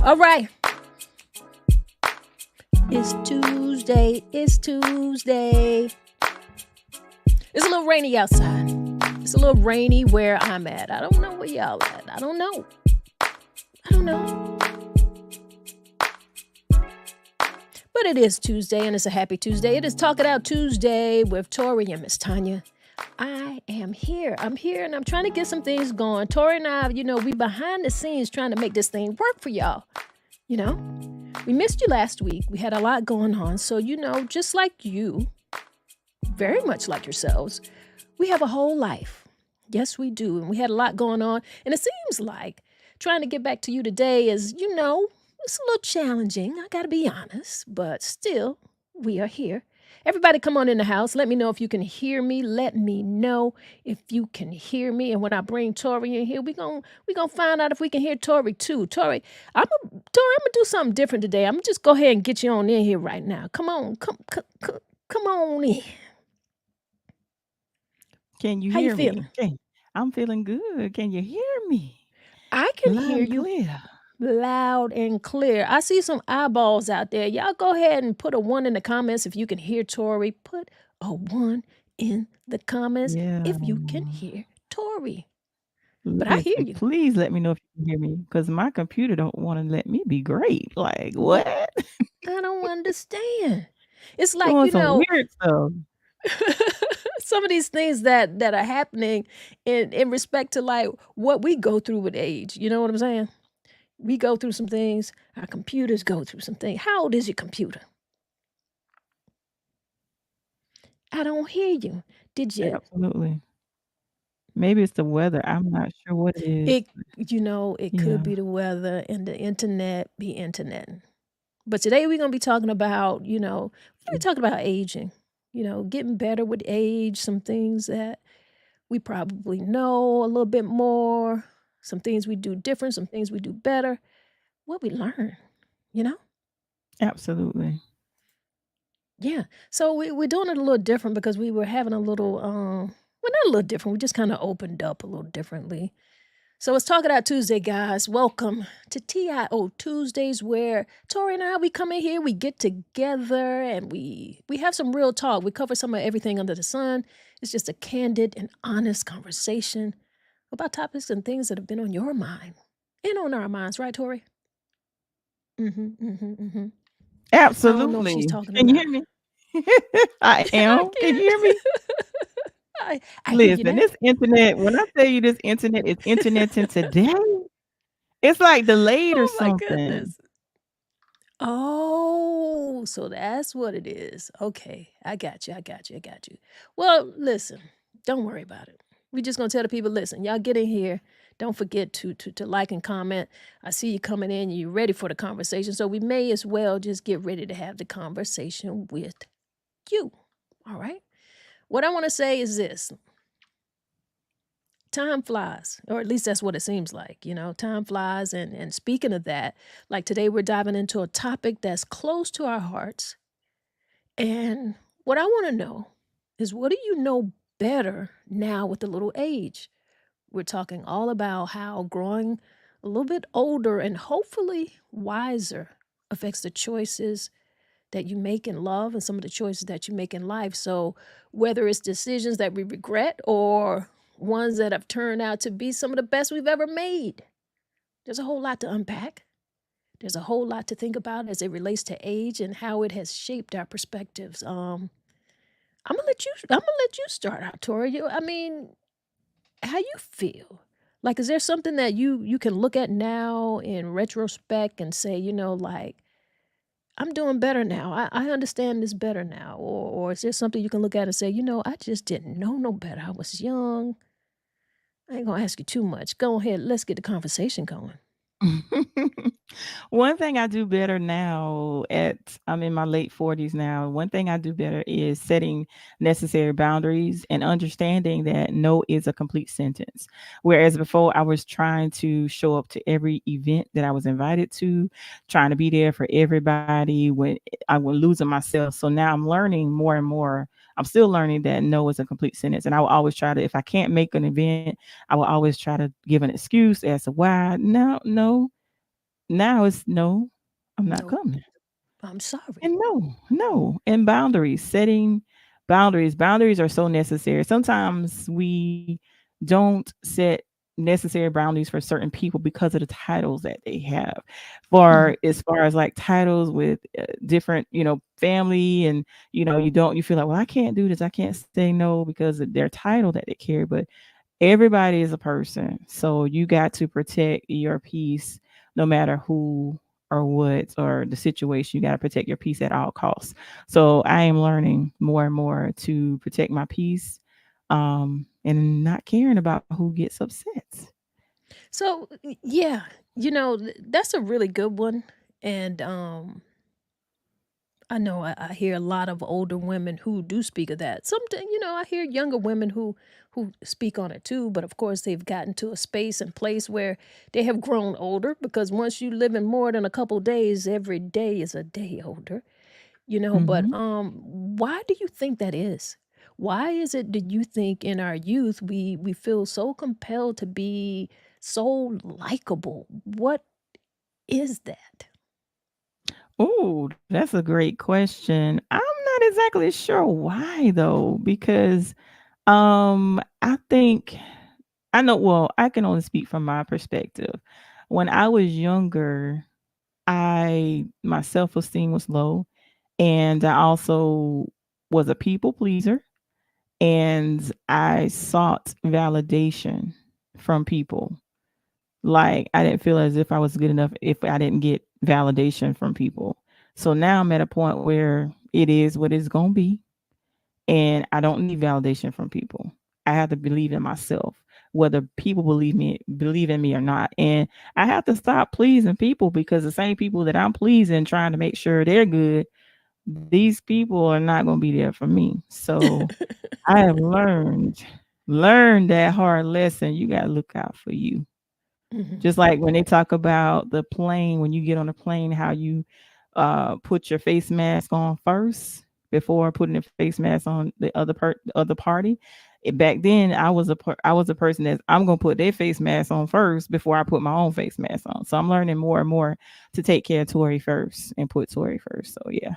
All right. It's Tuesday. It's Tuesday. It's a little rainy outside. It's a little rainy where I'm at. I don't know where y'all at. I don't know. But it is Tuesday, and it's a happy Tuesday. It is Talk It Out Tuesday with Tori and Miss Tonya. I am here. I'm here, and I'm trying to get some things going. Tori and I, we behind the scenes trying to make this thing work for y'all. We missed you last week. We had a lot going on. So, just like you, very much like yourselves, we have a whole life. Yes, we do. And we had a lot going on. And it seems like trying to get back to you today is, it's a little challenging. I got to be honest. But still, we are here. Everybody come on in the house. Let me know if you can hear me. Let me know if you can hear me. And when I bring Tori in here, we gonna find out if we can hear Tori too. Tori, I'm gonna do something different today. I'm gonna just go ahead and get you on in here right now. Come on, come on in. Can you How you hear me? feeling? Okay. I'm feeling good. Can you hear me? I can Loud hear and you clear. loud and clear. I see some eyeballs out there. Y'all go ahead and put a 1 in the comments if you can hear Tori. Put a 1 in the comments Yeah. if you can hear Tori. But I hear Listen, you. please let me know if you can hear me because my computer don't want to let me be great. Like what? I don't understand. It's like, Doing some weird stuff. some of these things that are happening in respect to like what we go through with age. You know what I'm saying? We go through some things. Our computers go through some things. How old is your computer? I don't hear you. Did you? Absolutely. Maybe it's the weather. I'm not sure what it is. It it Yeah. could be the weather and the internet be internet. But today we're gonna be talking about, we're talking about aging. Getting better with age. Some things that we probably know a little bit more. Some things we do different. Some things we do better. What we learn. You know. Absolutely. Yeah. So we're doing it a little different because we were having a little, well, not a little different. We just kind of opened up a little differently. So it's Talk It Out Tuesday, guys. Welcome to TIO Tuesdays, where Tori and I, we come in here, we get together, and we have some real talk. We cover some of everything under the sun. It's just a candid and honest conversation about topics and things that have been on your mind and on our minds, right, Tori? Mm-hmm. I don't know if she's Absolutely. talking or Can you not. hear me? I I am. Can you hear me? can. I hear you Listen, now. this internet, when I tell you this internet is interneting today, it's like delayed or Oh my something. goodness. Oh, so that's what it is. Okay, I got you. Well, listen, don't worry about it. We're just gonna tell the people, listen, y'all get in here. Don't forget to like and comment. I see you coming in, you're ready for the conversation. So we may as well just get ready to have the conversation with you. All right. What I want to say is this. Time flies, or at least that's what it seems like. Time flies. And speaking of that, like today, we're diving into a topic that's close to our hearts. And what I want to know is, what do you know better now with a little age? We're talking all about how growing a little bit older and hopefully wiser affects the choices that you make in love and some of the choices that you make in life. So, whether it's decisions that we regret or ones that have turned out to be some of the best we've ever made, there's a whole lot to unpack. There's a whole lot to think about as it relates to age and how it has shaped our perspectives. I'm gonna let you start out, Tori. I mean, how you feel? Like, is there something that you can look at now in retrospect and say, like, I'm doing better now. I understand this better now. Or is there something you can look at and say, I just didn't know no better. I was young. I ain't gonna ask you too much. Go ahead. Let's get the conversation going. One thing I do better now I'm in my late 40s now. One thing I do better is setting necessary boundaries and understanding that no is a complete sentence. Whereas before I was trying to show up to every event that I was invited to, trying to be there for everybody when I was losing myself. So now I'm learning more and more. I'm still learning that no is a complete sentence. And I will always try to, if I can't make an event, I will always try to give an excuse as to why. No, now it's no, I'm not Nope. coming. I'm sorry. And no, no. And boundaries, setting boundaries. Boundaries are so necessary. Sometimes we don't set necessary boundaries for certain people because of the titles that they have. Mhm. For as far as like titles with different, family, and you feel like, well, I can't do this. I can't say no because of their title that they carry. But everybody is a person. So you got to protect your peace no matter who or what or the situation. You got to protect your peace at all costs. So I am learning more and more to protect my peace, and not caring about who gets upset. So, yeah, that's a really good one, and, I know I hear a lot of older women who do speak of that. I hear younger women who speak on it too, but of course they've gotten to a space and place where they have grown older because once you live in more than a couple days, every day is a day older, but Hmm. why do you think that is? Why is it that you think in our youth we feel so compelled to be so likable? What is that? Oh, that's a great question. I'm not exactly sure why though, because I think I know, well, I can only speak from my perspective. When I was younger, I my self-esteem was low, and I also was a people pleaser, and I sought validation from people. Like, I didn't feel as if I was good enough if I didn't get validation from people. So now I'm at a point where it is what it's going to be, and I don't need validation from people. I have to believe in myself, whether people believe in me or not. And I have to stop pleasing people, because the same people that I'm pleasing, trying to make sure they're good, these people are not going to be there for me. So I have learned that hard lesson. You got to look out for you. Mhm. Just like when they talk about the plane, when you get on a plane, how you put your face mask on first before putting a face mask on the other party. Back then, I was a person that I'm gonna put their face mask on first before I put my own face mask on. So I'm learning more and more to take care of Tori first and put Tori first. So yeah.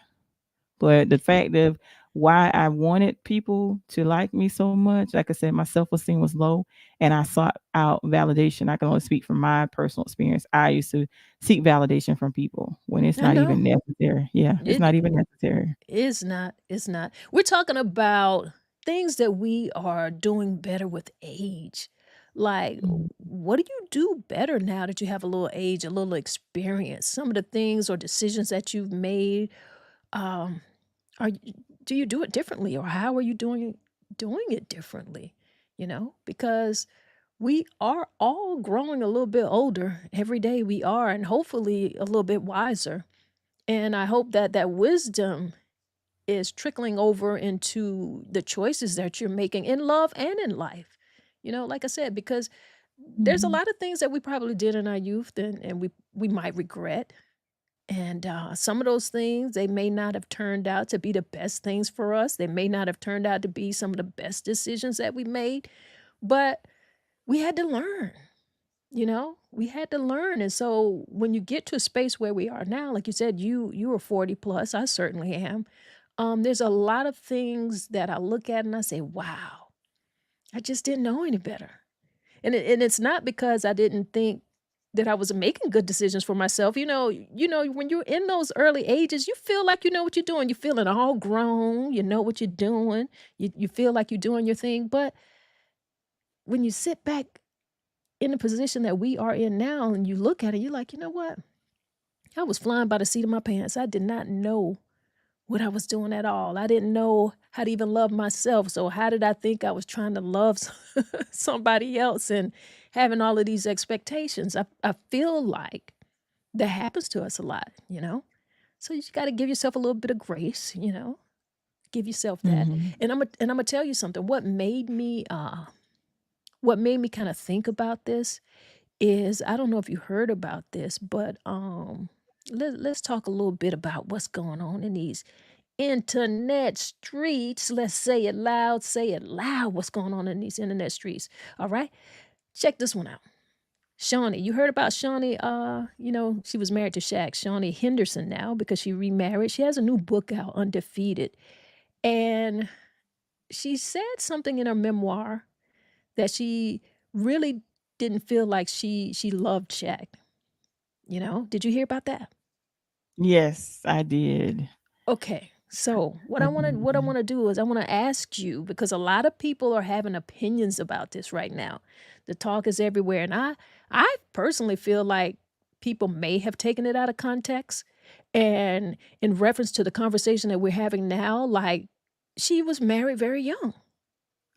But the fact of why I wanted people to like me so much, like I said, my self-esteem was low, and I sought out validation. I can only speak from my personal experience. I used to seek validation from people when it's I not know. even necessary. Yeah, it's It not even necessary. is not. It's not. We're talking about things that we are doing better with age. Like, Mhm. what do you do better now that you have a little age, a little experience? Some of the things or decisions that you've made, um, are y- do you do it differently, or how are you doing it differently? Because we are all growing a little bit older every day. We are, and hopefully a little bit wiser. And I hope that that wisdom is trickling over into the choices that you're making in love and in life. Like I said, because there's a Mhm. lot of things that we probably did in our youth and we might regret. And some of those things, they may not have turned out to be the best things for us. They may not have turned out to be some of the best decisions that we made, but we had to learn. We had to learn. And so when you get to a space where we are now, like you said, you are 40 plus, I certainly am. There's a lot of things that I look at and I say, wow, I just didn't know any better. And it's not because I didn't think that I was making good decisions for myself. When you're in those early ages, you feel like you know what you're doing. You're feeling all grown, you know what you're doing. You feel like you're doing your thing. But when you sit back in the position that we are in now and you look at it, you're like, you know what? I was flying by the seat of my pants. I did not know what I was doing at all. I didn't know how to even love myself. So how did I think I was trying to love somebody else and having all of these expectations? I feel like that happens to us a lot. So you got to give yourself a little bit of grace. Give yourself that. Mhm. And I'm gonna tell you something. What made me kind of think about this is, I don't know if you heard about this, but let's talk a little bit about what's going on in these internet streets. Let's say it loud, what's going on in these internet streets. All right, check this one out. Shawnee, you heard about Shawnee? She was married to Shaq. Shawnee Henderson now because she remarried. She has a new book out, Undefeated. And she said something in her memoir that she really didn't feel like she loved Shaq. Did you hear about that? Yes, I did. Okay. So what I I want to what I did. want to do is I want to ask you because a lot of people are having opinions about this right now. The talk is everywhere, and I personally feel like people may have taken it out of context, and in reference to the conversation that we're having now, like she was married very young.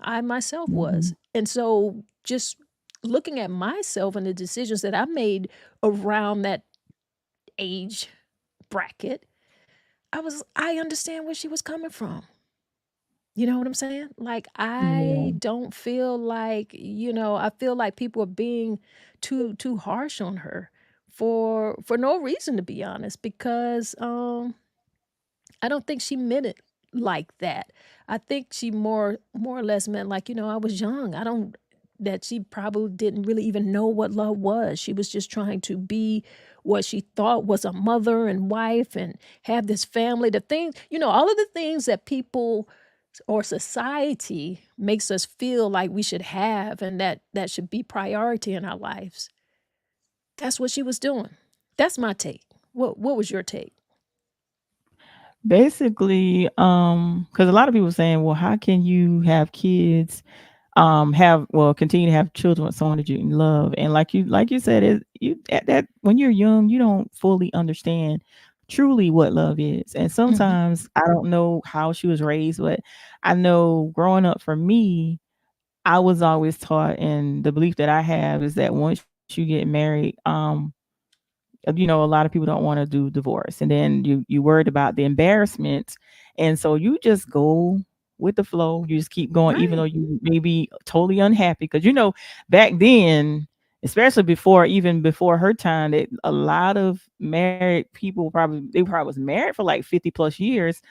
I myself was, Mhm. and so just looking at myself and the decisions that I made around that age bracket, I understand where she was coming from. You know what I'm saying? Like, Yeah. I don't feel like, I feel like people are being too harsh on her for no reason, to be honest, because I don't think she meant it like that. I think she more or less meant like, I was young. I don't that she probably didn't really even know what love was. She was just trying to be what she thought was a mother and wife and have this family. The things, all of the things that people or society makes us feel like we should have and that should be priority in our lives. That's what she was doing. That's my take. What was your take? Basically, because a lot of people saying, "Well, how can you have kids, continue to have children with someone that you love?" And like you said, you at that when you're young, you don't fully understand truly what love is. And Mhm. sometimes I don't know how she was raised, but I know growing up for me, I was always taught, and the belief that I have is that once you get married, a lot of people don't want to do divorce, and then you worried about the embarrassment, and so you just go with the flow. You just keep going, even though Right. you may be totally unhappy. Because back then, especially even before her time, that a lot of married people probably was married for like 50 plus years,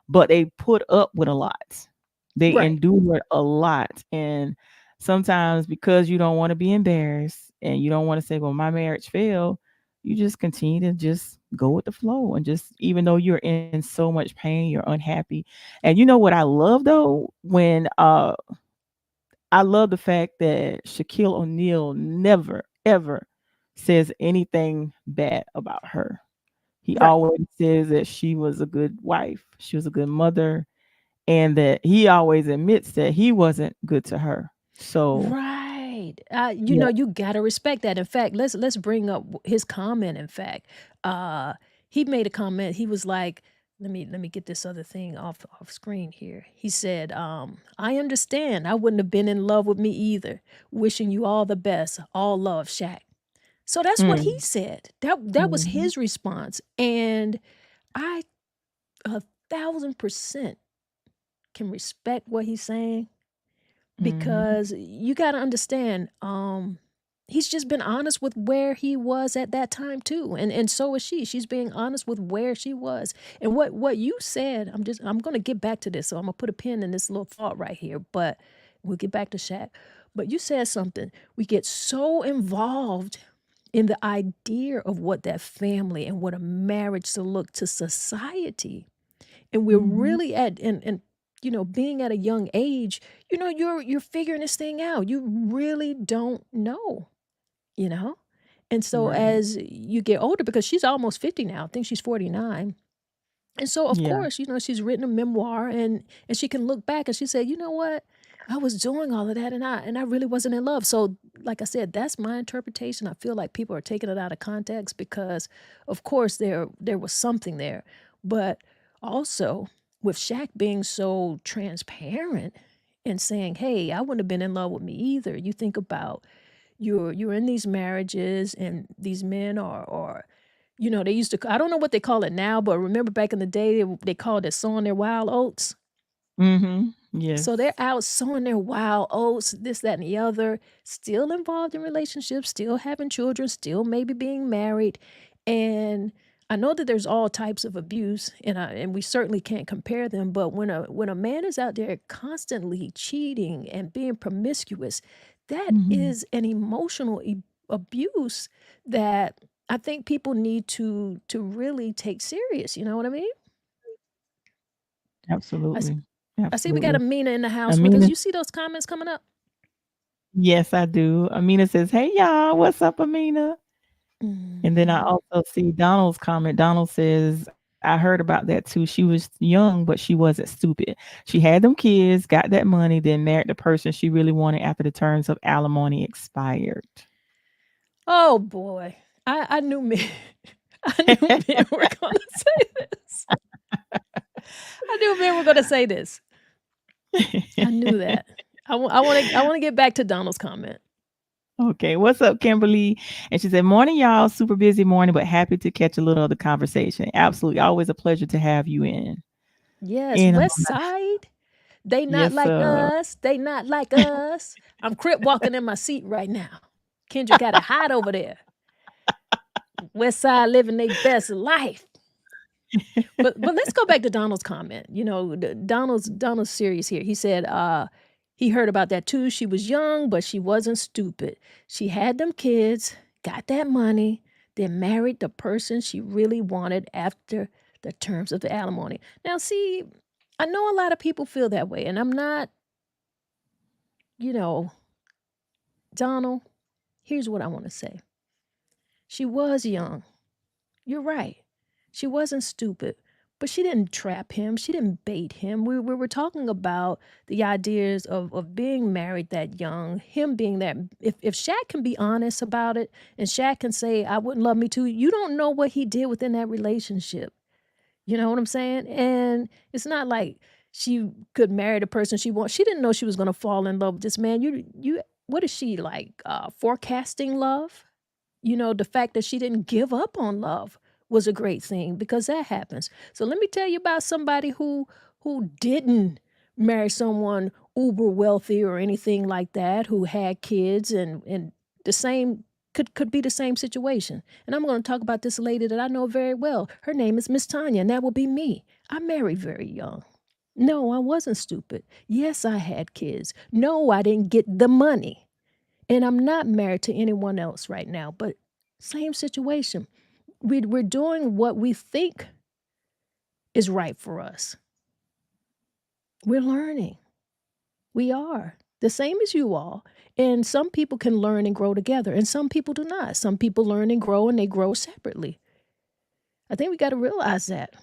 but they put up with a lot. They Right. endured a lot, and sometimes because you don't want to be embarrassed and you don't want to say, "Well, my marriage failed," you just continue to just go with the flow, and just even though you're in so much pain, you're unhappy. And you know what I love though? When I love the fact that Shaquille O'Neal never ever says anything bad about her. He Right. always says that she was a good wife, she was a good mother, and that he always admits that he wasn't good to her. So, Right. yeah. You gotta respect that. In fact, let's bring up his comment. In fact, uh, he made a comment. He was like, let me get this other thing off screen here. He said, "I understand. I wouldn't have been in love with me either. Wishing you all the best. All love, Shaq." So that's what he Mm, said. That was mhm, his response, and I 1,000% can respect what he's saying. mhm, Because you gotta understand, he's just been honest with where he was at that time too, and so is she. She's being honest with where she was. And what you said, I'm gonna get back to this, so I'm gonna put a pin in this little thought right here, but we'll get back to Shaq. But you said something. We get so involved in the idea of what that family and what a marriage to look to society, and we're mhm. really and being at a young age, you're figuring this thing out. You really don't know, you know? And so Right. as you get older, because she's almost 50 now, I think she's 49. And so of Yeah. course, she's written a memoir and she can look back and she said, "You know what? I was doing all of that and I really wasn't in love." So like I said, that's my interpretation. I feel like people are taking it out of context because of course there was something there. But also with Shaq being so transparent and saying, "Hey, I wouldn't have been in love with me either." You think about you're in these marriages and these men are they used to I don't know what they call it now, but remember back in the day, they called it sowing their wild oats? Mhm. So they're Yes. out sowing their wild oats, this, that, and the other, still involved in relationships, still having children, still maybe being married. And I know that there's all types of abuse, and we certainly can't compare them. But when a man is out there constantly cheating and being promiscuous, that Mhm. is an emotional abuse that I think people need to really take serious. You know what I mean? I, s- Absolutely. I see we got Absolutely. Amina in the house with us. Amina, You see those comments coming up? yes, I do. Amina says, "Hey y'all, what's up, Amina?" And then I Hmm. also see Donald's comment. Donald says, "I heard about that too. She was young, but she wasn't stupid. She had them kids, got that money, then married the person she really wanted after the terms of alimony expired." Oh boy, I knew men. I knew men were gonna say this. I knew men were gonna say this. I knew that. I want to get back to Donald's comment. Okay, what's up, Kimberly? And she said, "Morning, y'all. Super busy morning, but happy to catch a little of the conversation. Absolutely, always a pleasure to have you in." Yes, And West Side. They not yes, like us. They not like us. I'm crip walking in my seat right now. Kendra got it hot over there. West Side living their best life. But let's go back to Donald's comment. You know, Donald's serious here. He said he heard about that too. She was young, but she wasn't stupid. She had them kids, got that money, then married the person she really wanted after the terms of the alimony. Now, see, I know a lot of people feel that way, and I'm not, you know, Donald, here's what I want to say. She was young. You're right. She wasn't stupid, but she didn't trap him. She didn't bait him. We were talking about the ideas of being married that young, him being that. If Shaq can be honest about it and Shaq can say, I wouldn't love me too, you don't know what he did within that relationship. You know what I'm saying? And it's not like she could marry the person she wants. She didn't know she was going to fall in love with this man. What is she like? Forecasting love? You know, the fact that she didn't give up on love was a great thing because that happens. So let me tell you about somebody who didn't marry someone uber wealthy or anything like that, who had kids and the same could be the same situation. And I'm going to talk about this lady that I know very well. Her name is Miss Tonya, and that will be me. I married very young. No, I wasn't stupid. Yes, I had kids. No, I didn't get the money. And I'm not married to anyone else right now, but same situation. We're doing what we think is right for us. We're learning. We are the same as you all. And some people can learn and grow together, and some people do not. Some people learn and they grow separately. I think we got to realize that.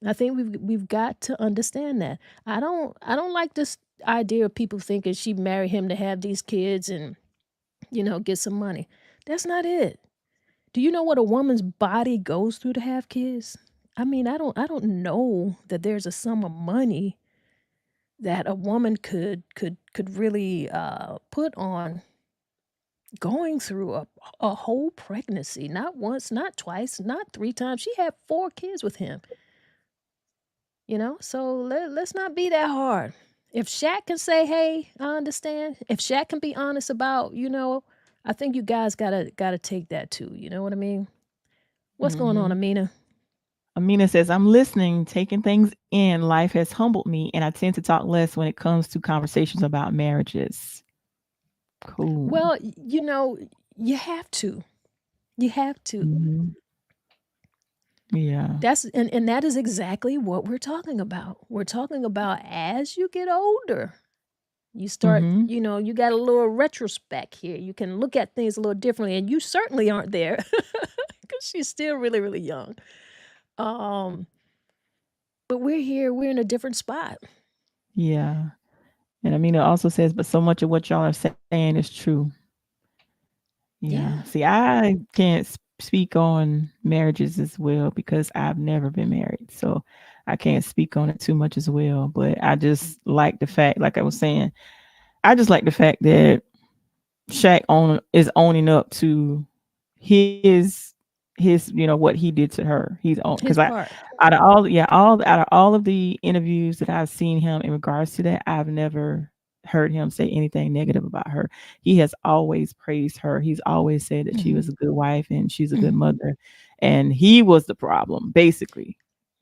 I think we've got to understand that. I don't like this idea of people thinking she married him to have these kids and get some money. That's not it. Do you know what a woman's body goes through to have kids? I mean, I don't know that there's a sum of money that a woman could really put on going through a whole pregnancy, not once, not twice, not three times. She had 4 kids with him, So let's not be that hard. If Shaq can say, "Hey, I understand," if Shaq can be honest about, I think you guys gotta take that too. You know what I mean? What's going on, Mhm. Amina? Amina says, "I'm listening, taking things in. Life has humbled me, and I tend to talk less when it comes to conversations about marriages." Cool. Well, you have to. You have to. Mhm. Yeah. And that is exactly what we're talking about. We're talking about as you get older, you start, Mhm. you got a little retrospect here. You can look at things a little differently, and you certainly aren't there because she's still really, really young. Um, but we're here. We're in a different spot. Yeah. And Amina also says, "But so much of what y'all are saying is true." Yeah. Yeah. See, I can't speak on marriages as well because I've never been married. So I can't speak on it too much as well. But I just like the fact, like I was saying, I just like the fact that Shaq is owning up to his what he did to her. He's on because His I part. out of all yeah all out of all of the interviews that I've seen him in regards to that, I've never heard him say anything negative about her. He has always praised her. He's always said that she Hmm. was a good wife and she's a good Hmm. mother, and he was the problem basically.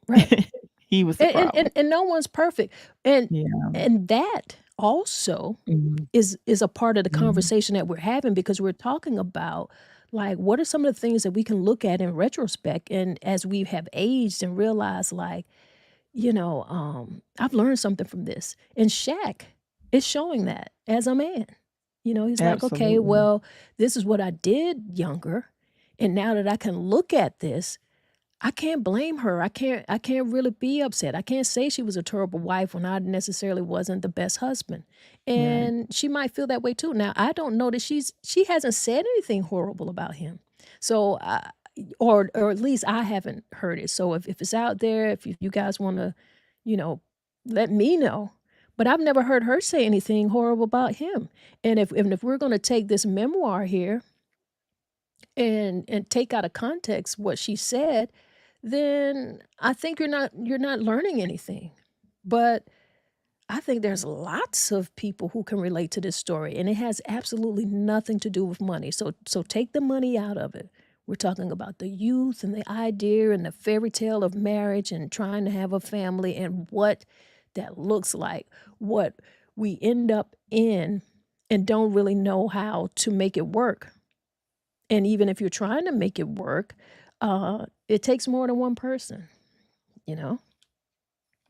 Right. He was the And, and problem. and and no one's perfect. And Yeah. and that also Mhm. is a part of the Mhm. conversation that we're having, because we're talking about, like, what are some of the things that we can look at in retrospect and as we have aged and realize, like, I've learned something from this. And Shaq is showing that as a man. He's like, okay, Absolutely. well, this is what I did younger. And now that I can look at this, I can't blame her. I can't really be upset. I can't say she was a terrible wife when I necessarily wasn't the best husband. Right. And she might feel that way too. Now, I don't know that she hasn't said anything horrible about him. So, or at least I haven't heard it. So if it's out there, if you guys want to, you know, let me know. But I've never heard her say anything horrible about him. And if we're going to take this memoir here and take out of context what she said, then I think you're not learning anything. But I think there's lots of people who can relate to this story, and it has absolutely nothing to do with money. So take the money out of it. We're talking about the youth and the idea and the fairy tale of marriage and trying to have a family and what that looks like, what we end up in and don't really know how to make it work. And even if you're trying to make it work, it takes more than one person, you know?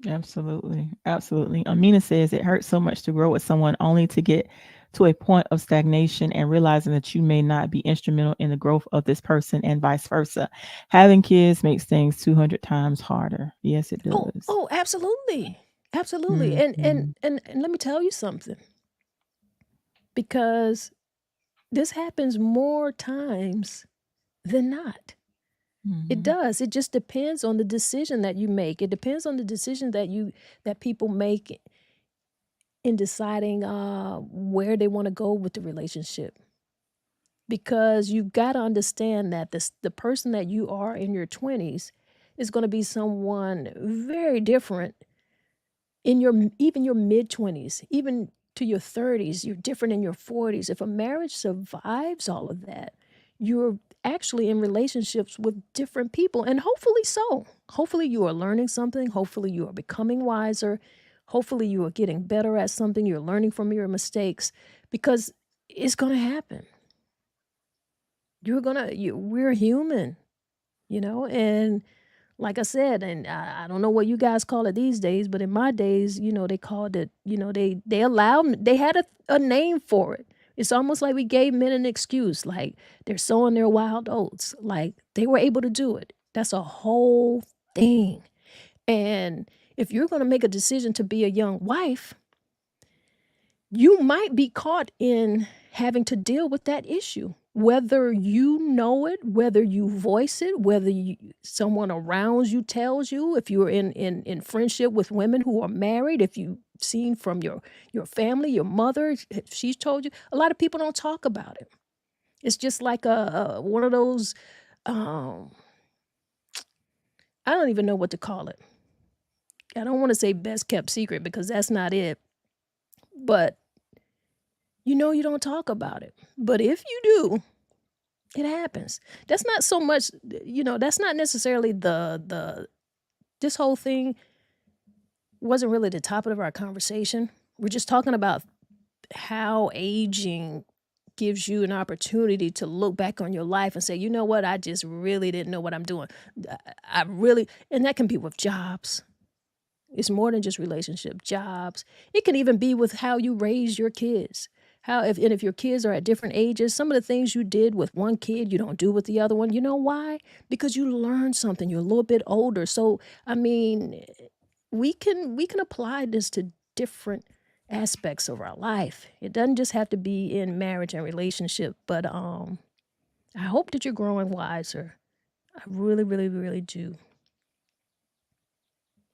Absolutely. Absolutely. Amina says it hurts so much to grow with someone only to get to a point of stagnation and realizing that you may not be instrumental in the growth of this person and vice versa. Having kids makes things 200 times harder. Yes, it Oh, does. oh, absolutely. Absolutely. And and Mhm. and and let me tell you something, because this happens more times than not. It Mhm. does. It just depends on the decision that you make. It depends on the decision that people make in deciding where they want to go with the relationship. Because you've got to understand that the person that you are in your 20s is going to be someone very different in even your mid 20s, even to your 30s. You're different in your 40s. If a marriage survives all of that, you're actually in relationships with different people, and hopefully so. Hopefully you are learning something, hopefully you are becoming wiser, hopefully you are getting better at something, you're learning from your mistakes, because it's going to happen. We're human, and like I said, and I don't know what you guys call it these days, but in my days, they called it, they allowed, they had a name for it. It's almost like we gave men an excuse, like they're sowing their wild oats, like they were able to do it. That's a whole thing. And if you're going to make a decision to be a young wife, you might be caught in having to deal with that issue, whether you know it, whether you voice it, whether someone around you tells you, if you're in friendship with women who are married, if you've seen from your family, your mother, if she's told you. A lot of people don't talk about it. It's just like a one of those, um, I don't even know what to call it. I don't want to say best kept secret because that's not it, but you don't talk about it. But if you do, it happens. That's not so much, that's not necessarily the this whole thing wasn't really the topic of our conversation. We're just talking about how aging gives you an opportunity to look back on your life and say, you know what, I just really didn't know what I'm doing. I really, and that can be with jobs. It's more than just relationship, jobs. It can even be with how you raise your kids. If your kids are at different ages, some of the things you did with one kid you don't do with the other one. You know why? Because you learned something. You're a little bit older. So I mean, we can apply this to different aspects of our life. It doesn't just have to be in marriage and relationship, but I hope that you're growing wiser. I really, really, really do.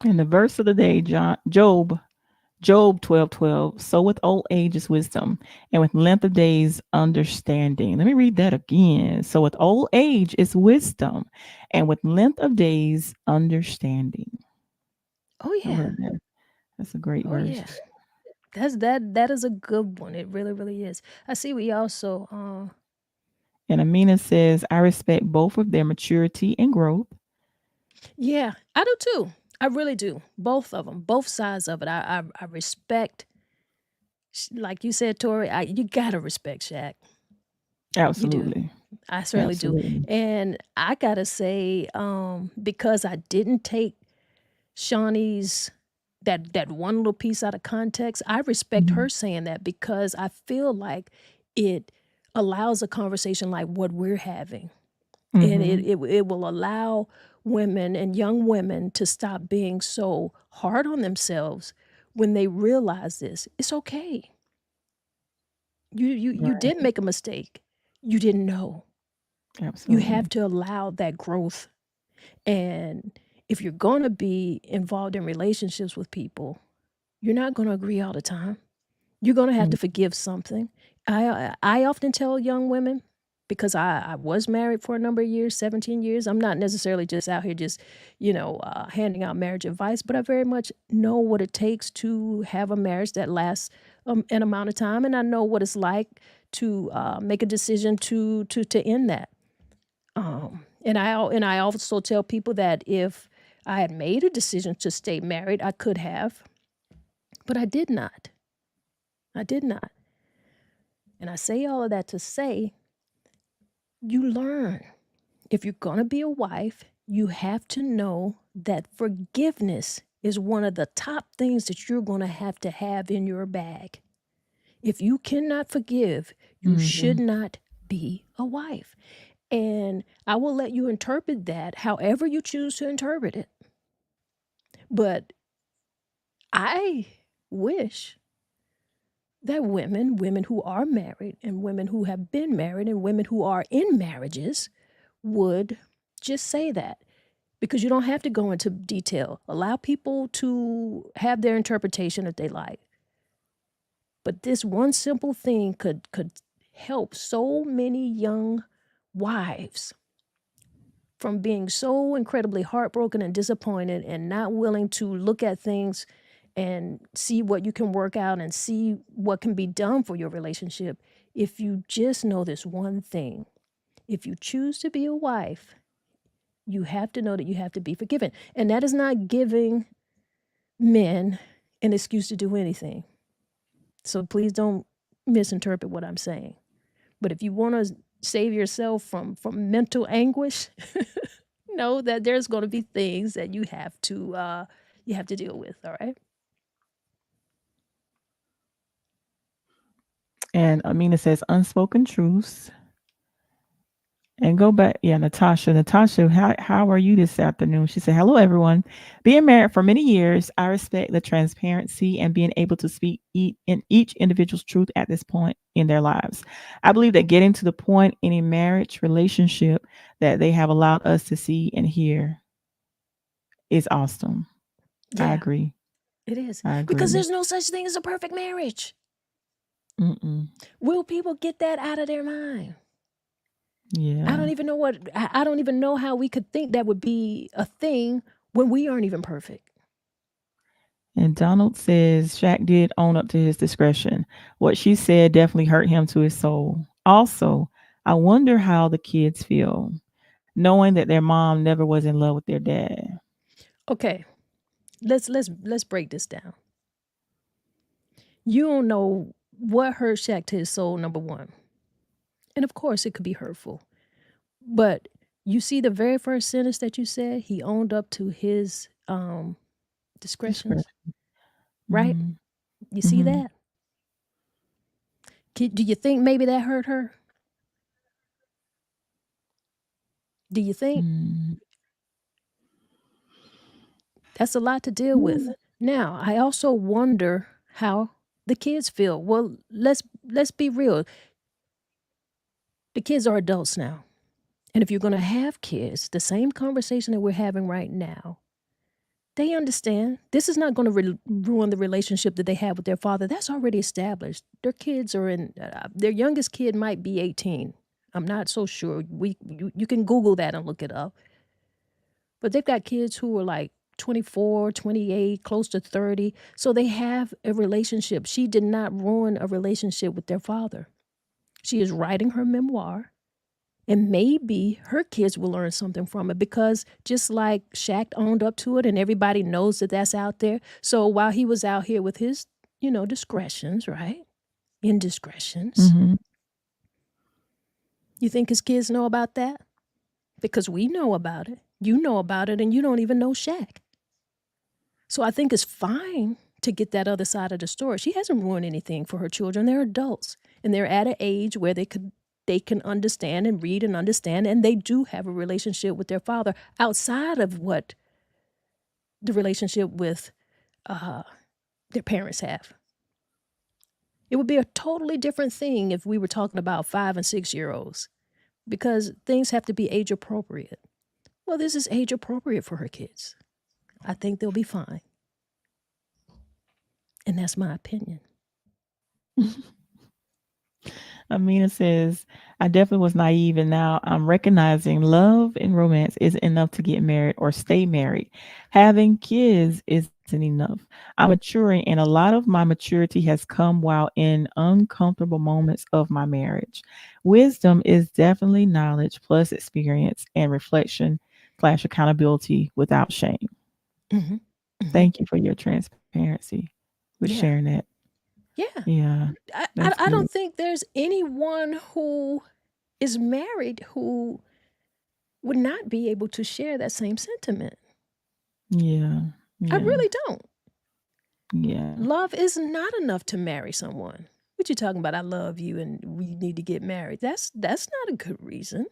And the verse of the day, Job 12:12. So with old age is wisdom, and with length of days understanding. Let me read that again. So with old age is wisdom, and with length of days understanding. Oh I yeah. love that. That's a great Oh yeah. verse. That is a good one. It really, really is. I see we also And Amina says, I respect both of their maturity and growth. yeah, I do too. I really do. Both of them, both sides of it. I respect Like you said, Tori, you gotta respect Shaq. You do. Absolutely. I certainly do. Absolutely. And I gotta say, because I didn't take Shawnee's that one little piece out of context, I respect Mhm. her saying that because I feel like it allows a conversation like what we're having. And Mhm. it will allow women and young women to stop being so hard on themselves when they realize this. It's okay. You did Right. make a mistake. You didn't know. You have Absolutely. to allow that growth. And if you're going to be involved in relationships with people, you're not going to agree all the time. You're going to have Mm. to forgive something. I often tell young women, because I was married for a number of years, 17 years. I'm not necessarily just out here just, handing out marriage advice, but I very much know what it takes to have a marriage that lasts an amount of time, and I know what it's like to make a decision to end that. And I also tell people that if I had made a decision to stay married, I could have, but I did not. I did not. And I say all of that to say you learn. If you're going to be a wife, you have to know that forgiveness is one of the top things that you're going to have in your bag. If you cannot forgive, you should Mhm. not be a wife. And I will let you interpret that however you choose to interpret it. But I wish that women who are married and women who have been married and women who are in marriages would just say that because you don't have to go into detail. Allow people to have their interpretation if they like. But this one simple thing could help so many young wives from being so incredibly heartbroken and disappointed and not willing to look at things and see what you can work out and see what can be done for your relationship. If you just know this one thing, if you choose to be a wife, you have to know that you have to be forgiven. And that is not giving men an excuse to do anything. So please don't misinterpret what I'm saying. But if you want to save yourself from mental anguish, know that there's going to be things that you have to deal with. All right. And Amina says unspoken truths. And go back, yeah, Natasha. Natasha, how are you this afternoon? She said, "Hello, everyone. Being married for many years, I respect the transparency and being able to speak in each individual's truth at this point in their lives. I believe that getting to the point in a marriage relationship that they have allowed us to see and hear is awesome. I Yeah, agree. it is I because agree. there's no such thing as a perfect marriage. Mm-mm. Will people get that out of their mind? I Yeah. don't even know I don't even know how we could think that would be a thing when we aren't even perfect. And Donald says Shaq did own up to his discretion. What she said definitely hurt him to his soul. Also, I wonder how the kids feel knowing that their mom never was in love with their dad. Okay, let's break this down. You don't know what hurt Shaq to his soul, number one. And of course, it could be hurtful. But you see the very first sentence that you said, he owned up to his discretions, Discretion. right? Mm-hmm. You see Mm-hmm. that? Do you think maybe that hurt her? Do you think Mm-hmm. that's a lot to deal with? Now, I also wonder how the kids feel. Well, let's be real. The kids are adults now. And if you're going to have kids, the same conversation that we're having right now, they understand this is not going to ruin the relationship that they have with their father. That's already established. Their kids are in, their youngest kid might be 18. I'm not so sure. You can Google that and look it up. But they've got kids who are like 24, 28, close to 30. So they have a relationship. She did not ruin a relationship with their father. She is writing her memoir. And maybe her kids will learn something from it because just like Shaq owned up to it and everybody knows that that's out there. So while he was out here with his discretions, right? Indiscretions. Mhm. You think his kids know about that? Because we know about it. You know about it, and you don't even know Shaq. So I think it's fine to get that other side of the story. She hasn't ruined anything for her children. They're adults, and they're at an age where they can understand and read and understand, and they do have a relationship with their father outside of what the relationship with uh, their parents have. It would be a totally different thing if we were talking about 5 and 6 year olds because things have to be age appropriate. Well, this is age appropriate for her kids. I think they'll be fine. And that's my opinion. Amina says, I definitely was naive and now I'm recognizing love and romance isn't enough to get married or stay married. Having kids isn't enough. I'm maturing and a lot of my maturity has come while in uncomfortable moments of my marriage. Wisdom is definitely knowledge plus experience and reflection slash accountability without shame. Hmm. Hmm. Thank you for your transparency with sharing Yeah. that. Yeah. Yeah, I, that's I, I good. don't think there's anyone who is married who would not be able to share that same sentiment. Yeah, I yeah, really don't. yeah. Love is not enough to marry someone. What you talking about? I love you and we need to get married. That's not a good reason,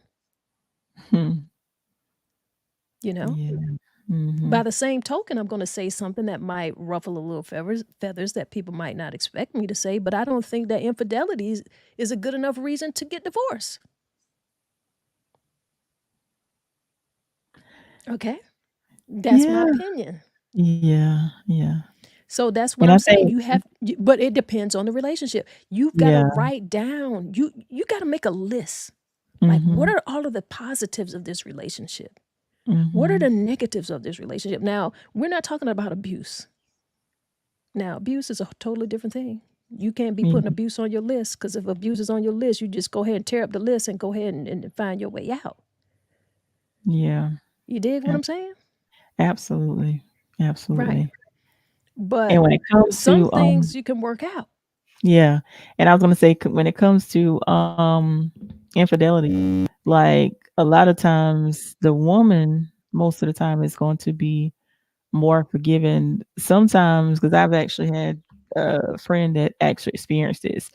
Hmm. you know? Yeah. Mhm. By the same token, I'm going to say something that might ruffle a little feathers that people might not expect me to say, but I don't think that infidelity is a good enough reason to get divorced. Okay? That's my Yeah. opinion. Yeah. Yeah. So that's what And I I'm saying. think But it depends on the relationship. You've got to yeah. write down. You got to make a list. Like, what Mhm. are all of the positives of this relationship? What are Mhm. the negatives of this relationship? Now, we're not talking about abuse. Now, abuse is a totally different thing. You can't be putting Yeah. abuse on your list because if abuse is on your list, you just go ahead and tear up the list and go ahead and find your way out. Yeah. You dig what Ab I'm saying? absolutely. Right. Absolutely. And But when it comes some to, things you can work out. yeah, and I was gonna say when it comes to, infidelity, like, a lot of times the woman most of the time is going to be more forgiving sometimes because I've actually had a friend that actually experienced this,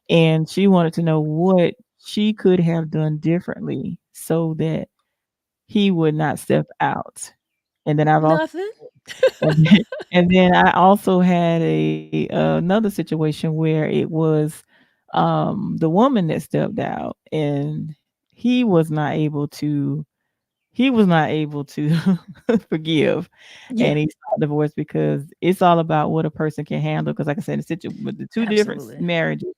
and she wanted to know what she could have done differently so that he would not step out. And then I've also Nothing. and then I also had another situation where it was, the woman that stepped out, and he was not able to he was not able to forgive, Yeah, and he sought divorce because it's all about what a person can handle. Because, like I said, with the 2 different absolutely. marriages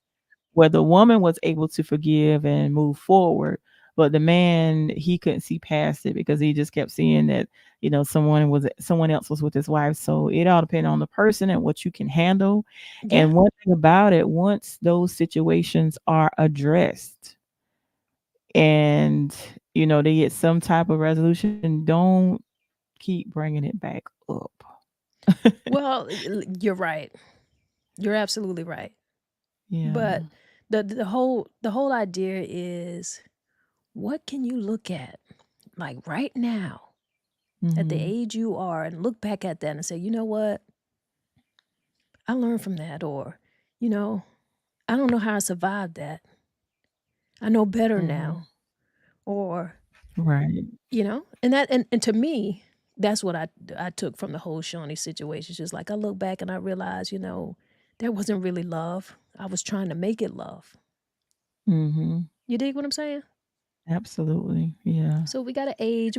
where the woman was able to forgive and move forward, but the man, he couldn't see past it because he just kept seeing that, someone else was with his wife. So it all depends on the person and what you can handle. Yeah, And one thing about it, once those situations are addressed and they get some type of resolution, don't keep bringing it back up. well, you're right. You're absolutely right. But Yeah. the whole idea is what can you look at like right now at the Mhm. age you are and look back at that and say, you know what? I learned from that, or, you know, I don't know how I survived that. I know better Mhm. now. Or, Right. and to me, that's what I took from the whole Shawnee situation. Just like I look back and I realize, there wasn't really love. I was trying to make it love. Mhm. You dig what I'm saying? Absolutely. Yeah. So we gotta age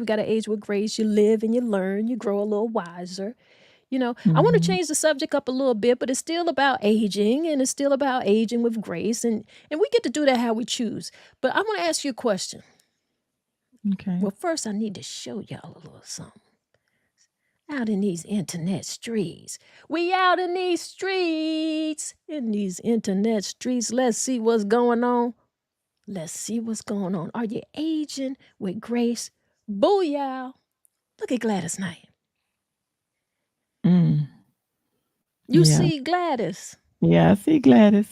with grace. You live and you learn, you grow a little wiser. I want to Mhm. change the subject up a little bit, but it's still about aging and it's still about aging with grace. And we get to do that how we choose. But I want to ask you a question. Okay. Well, first I need to show y'all a little something. Out in these internet streets. We out in these streets. In these internet streets. Let's see what's going on. Let's see what's going on. Are you aging with grace? Booyah. Look at Gladys Knight. Mm. You Yeah. see Gladys. Yeah, I see Gladys.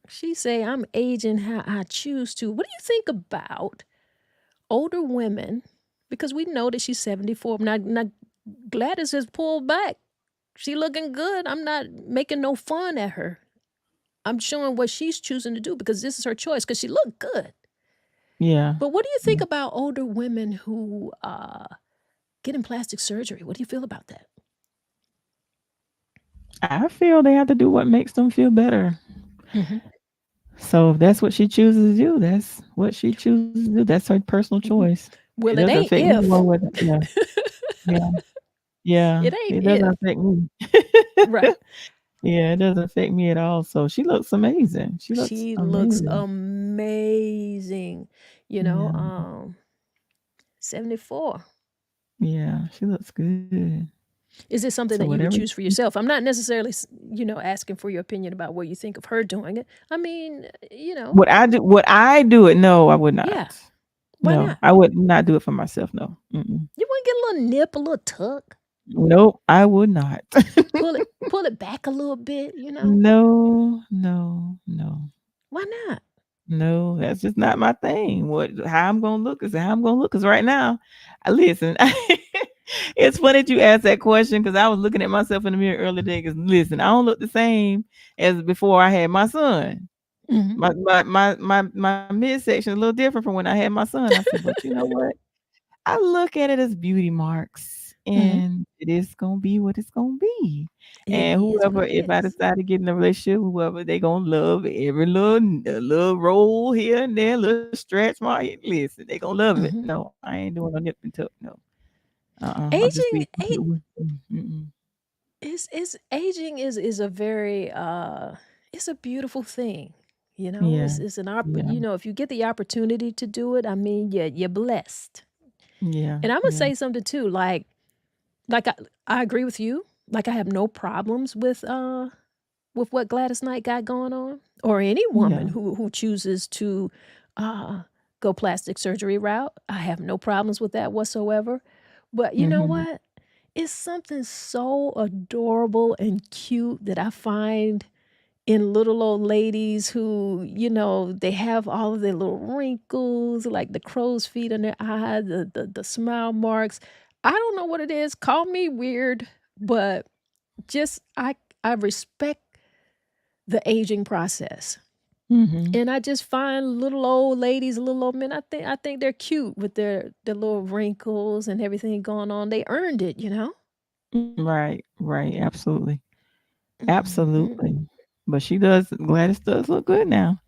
She say, I'm aging how I choose to. What do you think about older women? Because we know that she's 74. Now Gladys has pulled back. She looking good. I'm not making no fun at her. I'm showing what she's choosing to do because this is her choice because she looked good. Yeah. But what do you think Yeah. about older women who getting plastic surgery? What do you feel about that? I feel they have to do what makes them feel better. Hmm. So if that's what she chooses to do, that's what she chooses to do. That's her personal Hmm. choice. It Well, it doesn't ain't affect me if. one way. Yeah. Yeah. Yeah. It ain't It doesn't if. affect me. Right. Yeah, it doesn't affect me at all. So she looks amazing. She looks She looks amazing. amazing. You know, Yeah. 74. Yeah. She looks good. Is this something So that you whatever. would choose for yourself? I'm not necessarily, asking for your opinion about what you think of her doing it. I mean, Would I do it? No, I would yeah. not. Why No, not? I would not do it for myself. No. Mm-mm. You want to get a little nip, a little tuck, Nope, I would not. pull it back a little bit. No, no, no. Why not? No, that's just not my thing. How I'm gonna look is how I'm gonna look. Cause right now, I listen. It's funny that you asked that question because I was looking at myself in the mirror earlier today. Cause listen, I don't look the same as before I had my son. Hmm. My midsection is a little different from when I had my son. I said, but you know what? I look at it as beauty marks, Hmm. and it is gonna be what it's gonna be. It And is what whoever, it if I is. decide to get in a relationship, whoever they gonna love every little roll here and there, little stretch mark. Listen, they gonna love it. Hmm. No, I ain't doing no nip and tuck. No, I'll just Aging, be completely. Mm-mm. aging is a very it's a beautiful thing. Yeah, It's an yeah, if you get the opportunity to do it, I mean, you're blessed. yeah, And I'm gonna yeah, say something too, like I agree with you. Like I have no problems with what Gladys Knight got going on, or any woman yeah. who chooses to uh go plastic surgery route. I have no problems with that whatsoever. But you know Mhm, what? It's something so adorable and cute that I find in little old ladies who, they have all of their little wrinkles, like the crow's feet on their eyes, the smile marks. I don't know what it is. Call me weird, but just I respect the aging process. mhm. And I just find little old ladies, little old men. I think they're cute with their little wrinkles and everything going on. They earned it. Right, right. Absolutely, Mhm. absolutely. But she does. Gladys does look good now.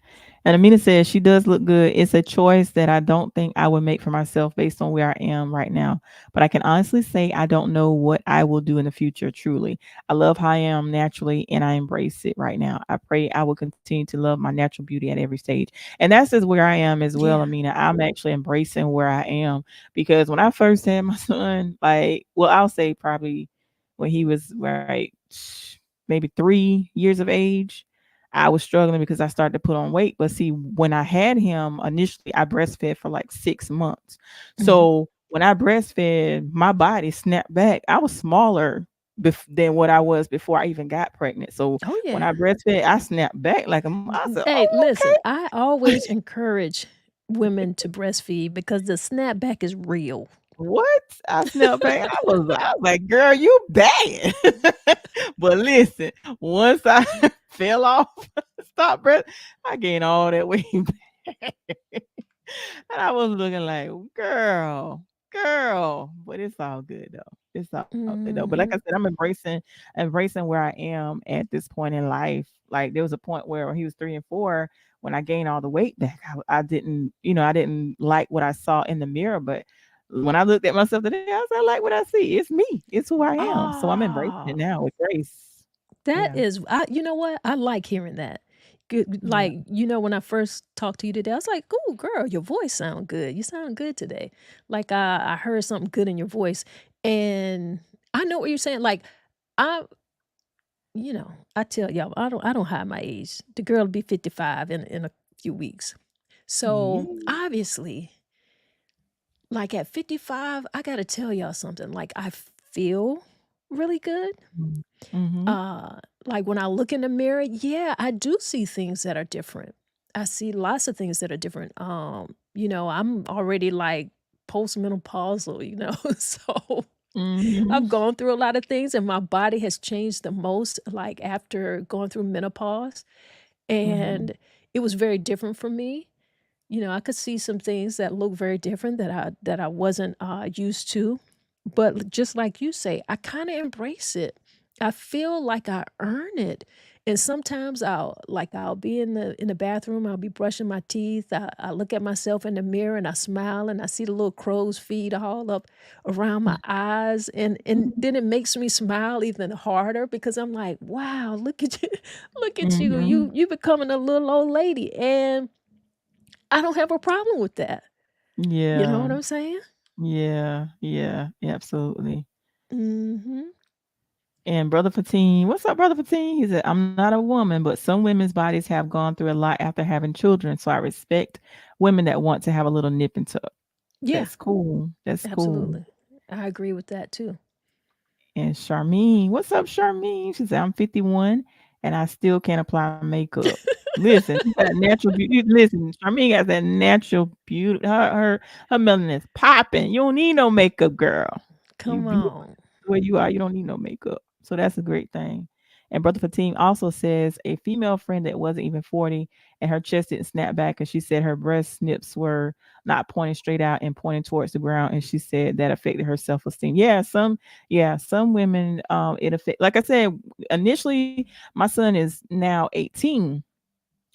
And Amina says she does look good. It's a choice that I don't think I would make for myself based on where I am right now. But I can honestly say I don't know what I will do in the future, truly. I love how I am naturally and I embrace it right now. I pray I will continue to love my natural beauty at every stage. And that's just where I am as well, Yeah. Amina. I'm actually embracing where I am because when I first had my son, like, well, I'll say probably when he was right, maybe 3 years of age, I was struggling because I started to put on weight. But see, when I had him initially, I breastfed for like 6 months. Mhm. So when I breastfed, my body snapped back. I was smaller than what I was before I even got pregnant. So Oh when yeah. I breastfed, I snapped back I said, Hey, "Oh, listen, I always encourage women to breastfeed because the snapback is real. what?" I snapped back. I was like, "Girl, you bad." But listen, once I fell off, stop breath, I gained all that weight back. And I was looking like, girl, but it's all good though. It's all good though. But like I said, Mhm. I'm embracing where I am at this point in life. Like there was a point where when he was 3 and 4, when I gained all the weight back, I didn't, I didn't like what I saw in the mirror. But when I looked at myself today, I was, I like what I see. It's me. It's who I am. So I'm embracing it Ah, now with grace. that Yeah. is, you know what? I like hearing that. Good, Yeah. like, when I first talked to you today, I was like, "Oh, girl, your voice sound good. You sound good today." Like I heard something good in your voice, and I know what you're saying. Like I, I tell y'all, I don't hide my age. The girl will be 55 in a few weeks. So Yeah. obviously, like at 55, I gotta tell y'all something. Like I feel really good. Mm-hmm. Uh, like when I look in the mirror, yeah, I do see things that are different. I see lots of things that are different. I'm already like postmenopausal, so I've Mhm. gone through a lot of things and my body has changed the most like after going through menopause. Mhm. And it was very different for me. I could see some things that look very different that I wasn't used to. But just like you say, I kind of embrace it. I feel like I earn it. And sometimes I'll be in the bathroom, I'll be brushing my teeth. I look at myself in the mirror and I smile and I see the little crow's feet all up around my eyes. And then it makes me smile even harder because I'm like, wow, look at you, look at you. Mhm. You becoming a little old lady. And I don't have a problem with that. You know Yeah. what I'm saying? Yeah. Yeah. Absolutely. Mhm. And Brother Fateen, what's up, Brother Fateen? He said, I'm not a woman, but some women's bodies have gone through a lot after having children. So I respect women that want to have a little nip and tuck. Yeah, That's cool. That's cool. absolutely. I agree with that too. And Charmene, what's up, Charmene? She said, I'm 51 and I still can't apply makeup. Listen, you got natural beauty. Listen, Charmene got that natural beauty. Her melanin is popping. You don't need no makeup, girl. You Come beautiful on. the way you are. You don't need no makeup. So that's a great thing. And Brother Fatim also says a female friend that wasn't even 40 and her chest didn't snap back because she said her breast snips were not pointing straight out and pointing towards the ground. And she said that affected her self-esteem. Some women it affect, like I said, initially my son is now 18.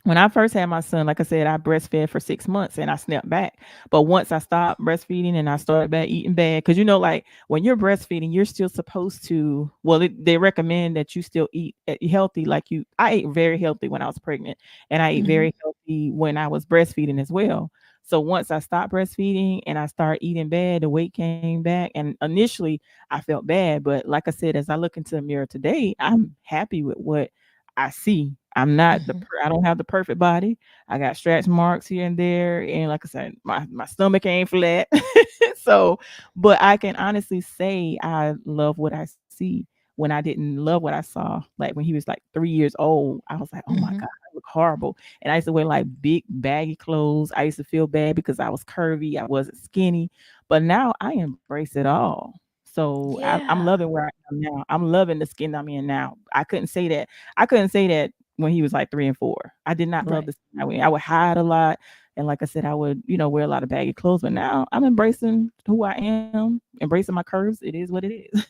When I first had my son, like I said, I breastfed for 6 months and I snapped back. But once I stopped breastfeeding and I started back eating bad, because like when you're breastfeeding, you're still supposed to. Well, they recommend that you still eat healthy. Like I ate very healthy when I was pregnant, and I ate Mhm. very healthy when I was breastfeeding as well. So once I stopped breastfeeding and I started eating bad, the weight came back. And initially, I felt bad, but like I said, as I look into the mirror today, I'm happy with what I see. Mhm. I don't have the perfect body. I got stretch marks here and there, and like I said, my stomach ain't flat. So, but I can honestly say I love what I see. When I didn't love what I saw, like when he was like 3 years old, I was like, oh my Mhm. god, I look horrible. And I used to wear like big baggy clothes. I used to feel bad because I was curvy. I wasn't skinny. But now I embrace it all. So I'm Yeah. loving where I am now. I'm loving the skin I'm in now. I couldn't say that when he was like 3 and 4. I did not love Right. the skin I would hide a lot, and like I said, I would, wear a lot of baggy clothes, but now I'm embracing who I am, embracing my curves. It is what it is.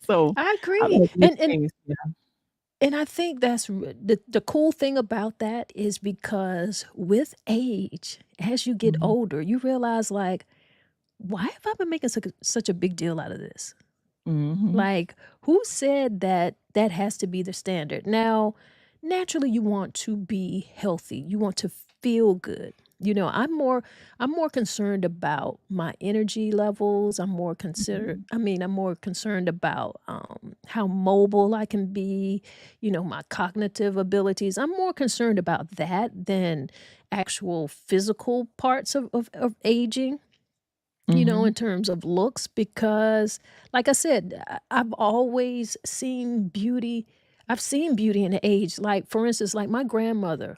So, I I agree. like this And things. Yeah. and I think the cool thing about that is because with age, as you get Mhm. older, you realize like, why have I been making such a big deal out of this? Mhm. Like, who said that that has to be the standard? Now, naturally you want to be healthy. You want to feel good. I'm more concerned about my energy levels. Mhm. I'm more concerned about how mobile I can be, my cognitive abilities. I'm more concerned about that than actual physical parts of aging, in Mhm. terms of looks, because, like I said, I've always seen beauty. I've seen beauty in the age. Like, for instance, like my grandmother.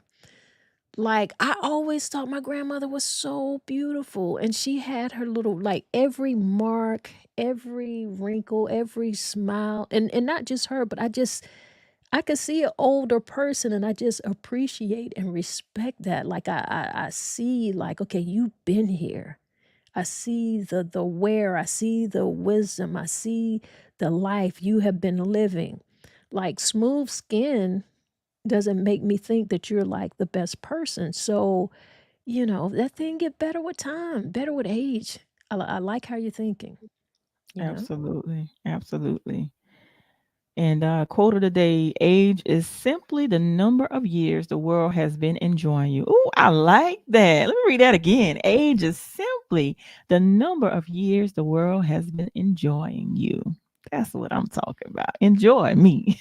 Like, I always thought my grandmother was so beautiful. And she had her little, like, every mark, every wrinkle, every smile. And not just her, but I could see an older person and I just appreciate and respect that. Like, I see, like, okay, you've been here. I see the wear, I see the wisdom, I see the life you have been living. Like smooth skin doesn't make me think that you're like the best person. So, that thing get better with time, better with age. I like how you're thinking, you know? Absolutely. Absolutely. And quote of the day: age is simply the number of years the world has been enjoying you. Ooh, I like that. Let me read that again. Age is simply the number of years the world has been enjoying you. That's what I'm talking about. Enjoy me.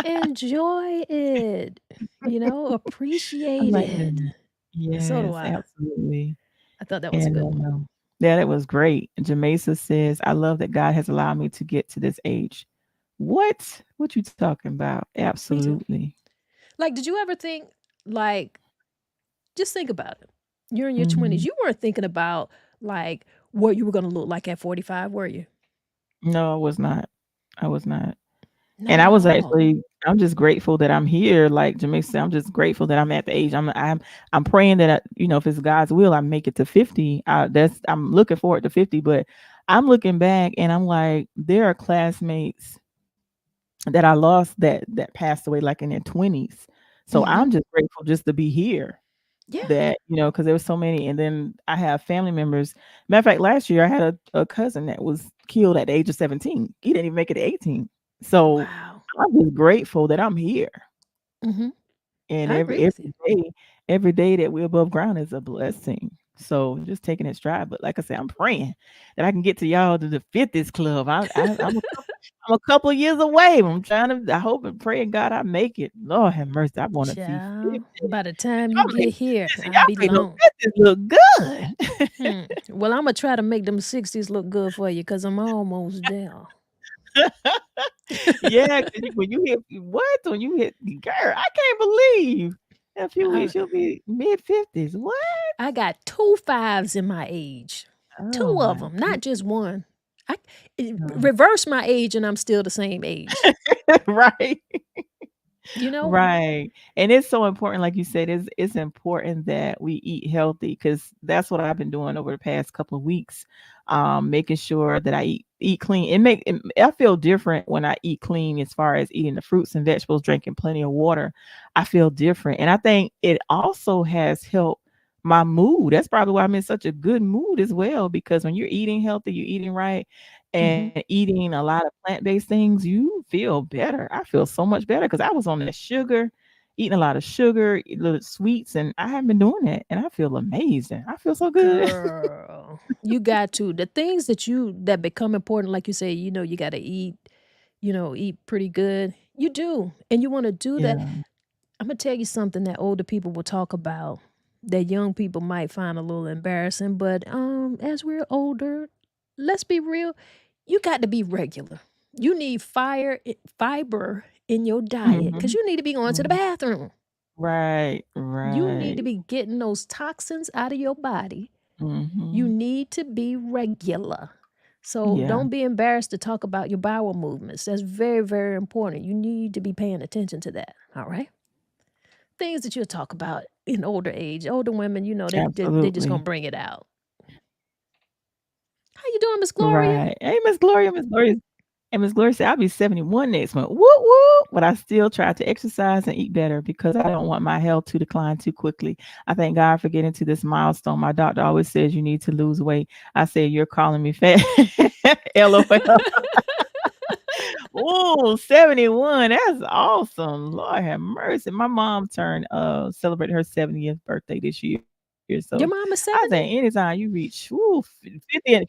Enjoy it, I appreciate like it. that. So do Yes, I. absolutely. I thought that was a And good one. yeah, that was great. Jamesa says, I love that God has allowed me to get to this age. What? What you talking about? Me too. Absolutely. Like, did you ever think, like, just think about it. You're in your 20s. Mhm. You weren't thinking about, like, what you were going to look like at 45, were you? No, I was not. I was not. And Not I at was all. actually I'm just grateful that I'm here, like Jamaica said, I'm just grateful that I'm at the age I'm praying that if it's God's will, I make it to 50. I'm looking forward to 50, but I'm looking back and I'm like, there are classmates that I lost that passed away like in their 20s. So Hmm. I'm just grateful just to be here. Yeah. That, because there was so many, and then I have family members. Matter of fact, last year I had a cousin that was killed at the age of 17. He didn't even make it to 18. So Wow. I'm just grateful that I'm here. Hmm. And I agree with you. every day that we're above ground is a blessing. So just taking it stride. But like I said, I'm praying that I can get to y'all to the 50s club. I'm a couple of years away. I hope and pray in God I make it. Lord have mercy. I want to see Child, 50. by the time you Y'all make get here, listen, I'll y'all be make them long. 50s look good. Well, I'm going to try to make them 60s look good for you because I'm almost there. Yeah, 'cause when you hit what? When you hit girl, I can't believe in a few I, weeks you'll be mid-50s. What? I got two fives in my age. Oh Two of my them, not just one. I goodness. reverse my age and I'm still the same age. Right. You know? Right. And it's so important, like you said, it's important that we eat healthy because that's what I've been doing over the past couple of weeks. Making sure that I eat clean. I feel different when I eat clean as far as eating the fruits and vegetables, drinking plenty of water. I feel different. And I think it also has helped my mood. That's probably why I'm in such a good mood as well, because when you're eating healthy, you're eating right Hmm. and eating a lot of plant-based things, you feel better. I feel so much better because I was on that sugar, eating a lot of sugar, little sweets, and I haven't been doing that, and I feel amazing. I feel so good. Girl, you got to. The things that become important, like you say, you got to eat, eat pretty good. You do. And you want to do that. Yeah. I'm going to tell you something that older people will talk about that young people might find a little embarrassing. But as we're older, let's be real, you got to be regular. You need fiber in your diet because Mhm. you need to be going to the Mhm. bathroom. Right, You need to right. be getting those toxins out of your body. You Mhm. need to be regular. So Yeah, don't be embarrassed to talk about your bowel movements. That's very, very important. You need to be paying attention to that. All right. Things that you'll talk about in older age. Older women, they just gonna absolutely. bring it out. How you doing, Miss Gloria? Right. Hey, Miss Gloria. And Miss Gloria said, "I'll be 71 next month. Whoop, whoop. But I still try to exercise and eat better because I don't want my health to decline too quickly. I thank God for getting to this milestone. My doctor always says you need to lose weight. I said, you're calling me fat. LOL. Oh, 71. That's awesome. Lord have mercy. My mom celebrated her 70th birthday this year. So Your I mama think 70? anytime you reach 50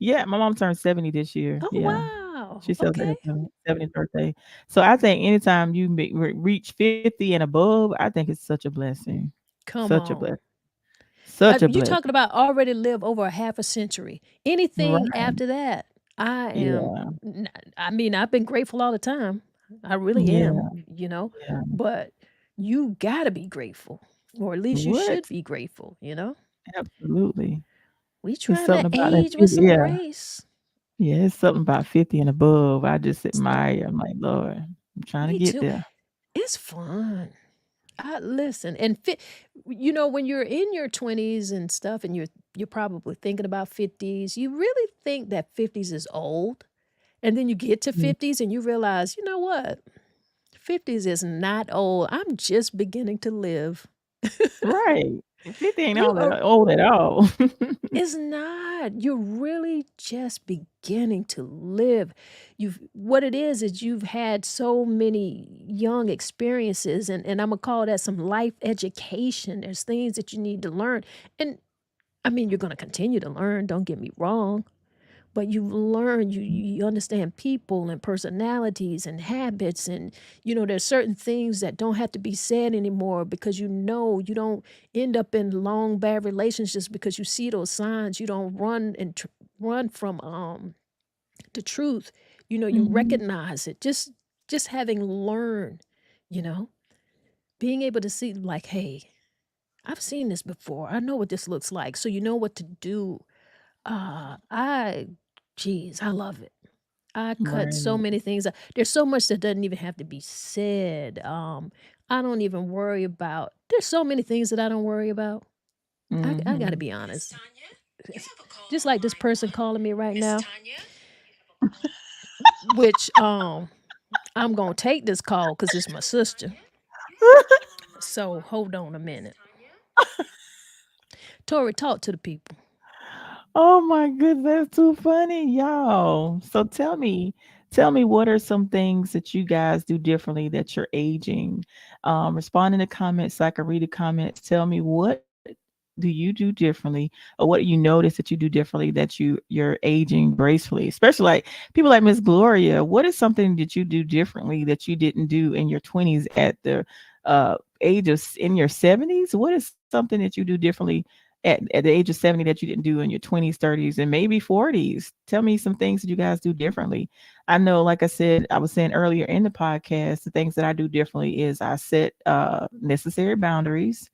yeah, my mom turned 70 this year. Oh Yeah. She wow. celebrated Okay. her 70th birthday. So I think anytime you reach 50 and above, I think it's such a blessing. Come Such a on. blessing. Such a You blessing. talking about already live over a half a century. Anything Right. after that, I am. Yeah. I mean, I've been grateful all the time. I really am. Yeah. Yeah. But you gotta be grateful, or at least you What? should be grateful. Absolutely. We It's trying to something about that age with 50, some yeah. grace. Yeah, it's something about 50 and above. I just So, admire. I'm like, Lord, I'm trying to me get too. there. It's fun. I listen and when you're in your 20s and stuff, and you're probably thinking about 50s, you really think that 50s is old. And then you get to Yeah. 50s and you realize, you know what? 50s is not old. I'm just beginning to live. Right. 50 ain't You all are that old at all. It's not. You're really just beginning to live. What it is you've had so many young experiences, and I'm gonna call that some life education. There's things that you need to learn. And I mean, you're gonna continue to learn, don't get me wrong. But you've learned, you understand people and personalities and habits, and there's certain things that don't have to be said anymore because you don't end up in long bad relationships because you see those signs. You don't run from the truth. You Mhm. recognize it. Just having learned, you know, being able to see like, hey, I've seen this before. I know what this looks like. So you know what to do. I geez, I love it. I cut so Right. many things out. There's so much that doesn't even have to be said. I don't even worry about. There's so many things that I don't worry about. I got to Mhm. be honest. Just like this person calling me right now, which I'm gonna take this call because it's my sister. So hold on a minute. Tori, talk to the people. Oh my goodness, that's too funny, y'all. So tell me what are some things that you guys do differently that you're aging? Respond in the comments so I can read the comments. Tell me what do you do differently or what you notice that you do differently that you're aging gracefully, especially like people like Miss Gloria. What is something that you do differently that you didn't do in your 20s at the age of in your 70s? What is something that you do differently at the age of 70 that you didn't do in your 20s, 30s, and maybe 40s? Tell me some things that you guys do differently. I know, like I said, I was saying earlier in the podcast, the things that I do differently is I set necessary boundaries.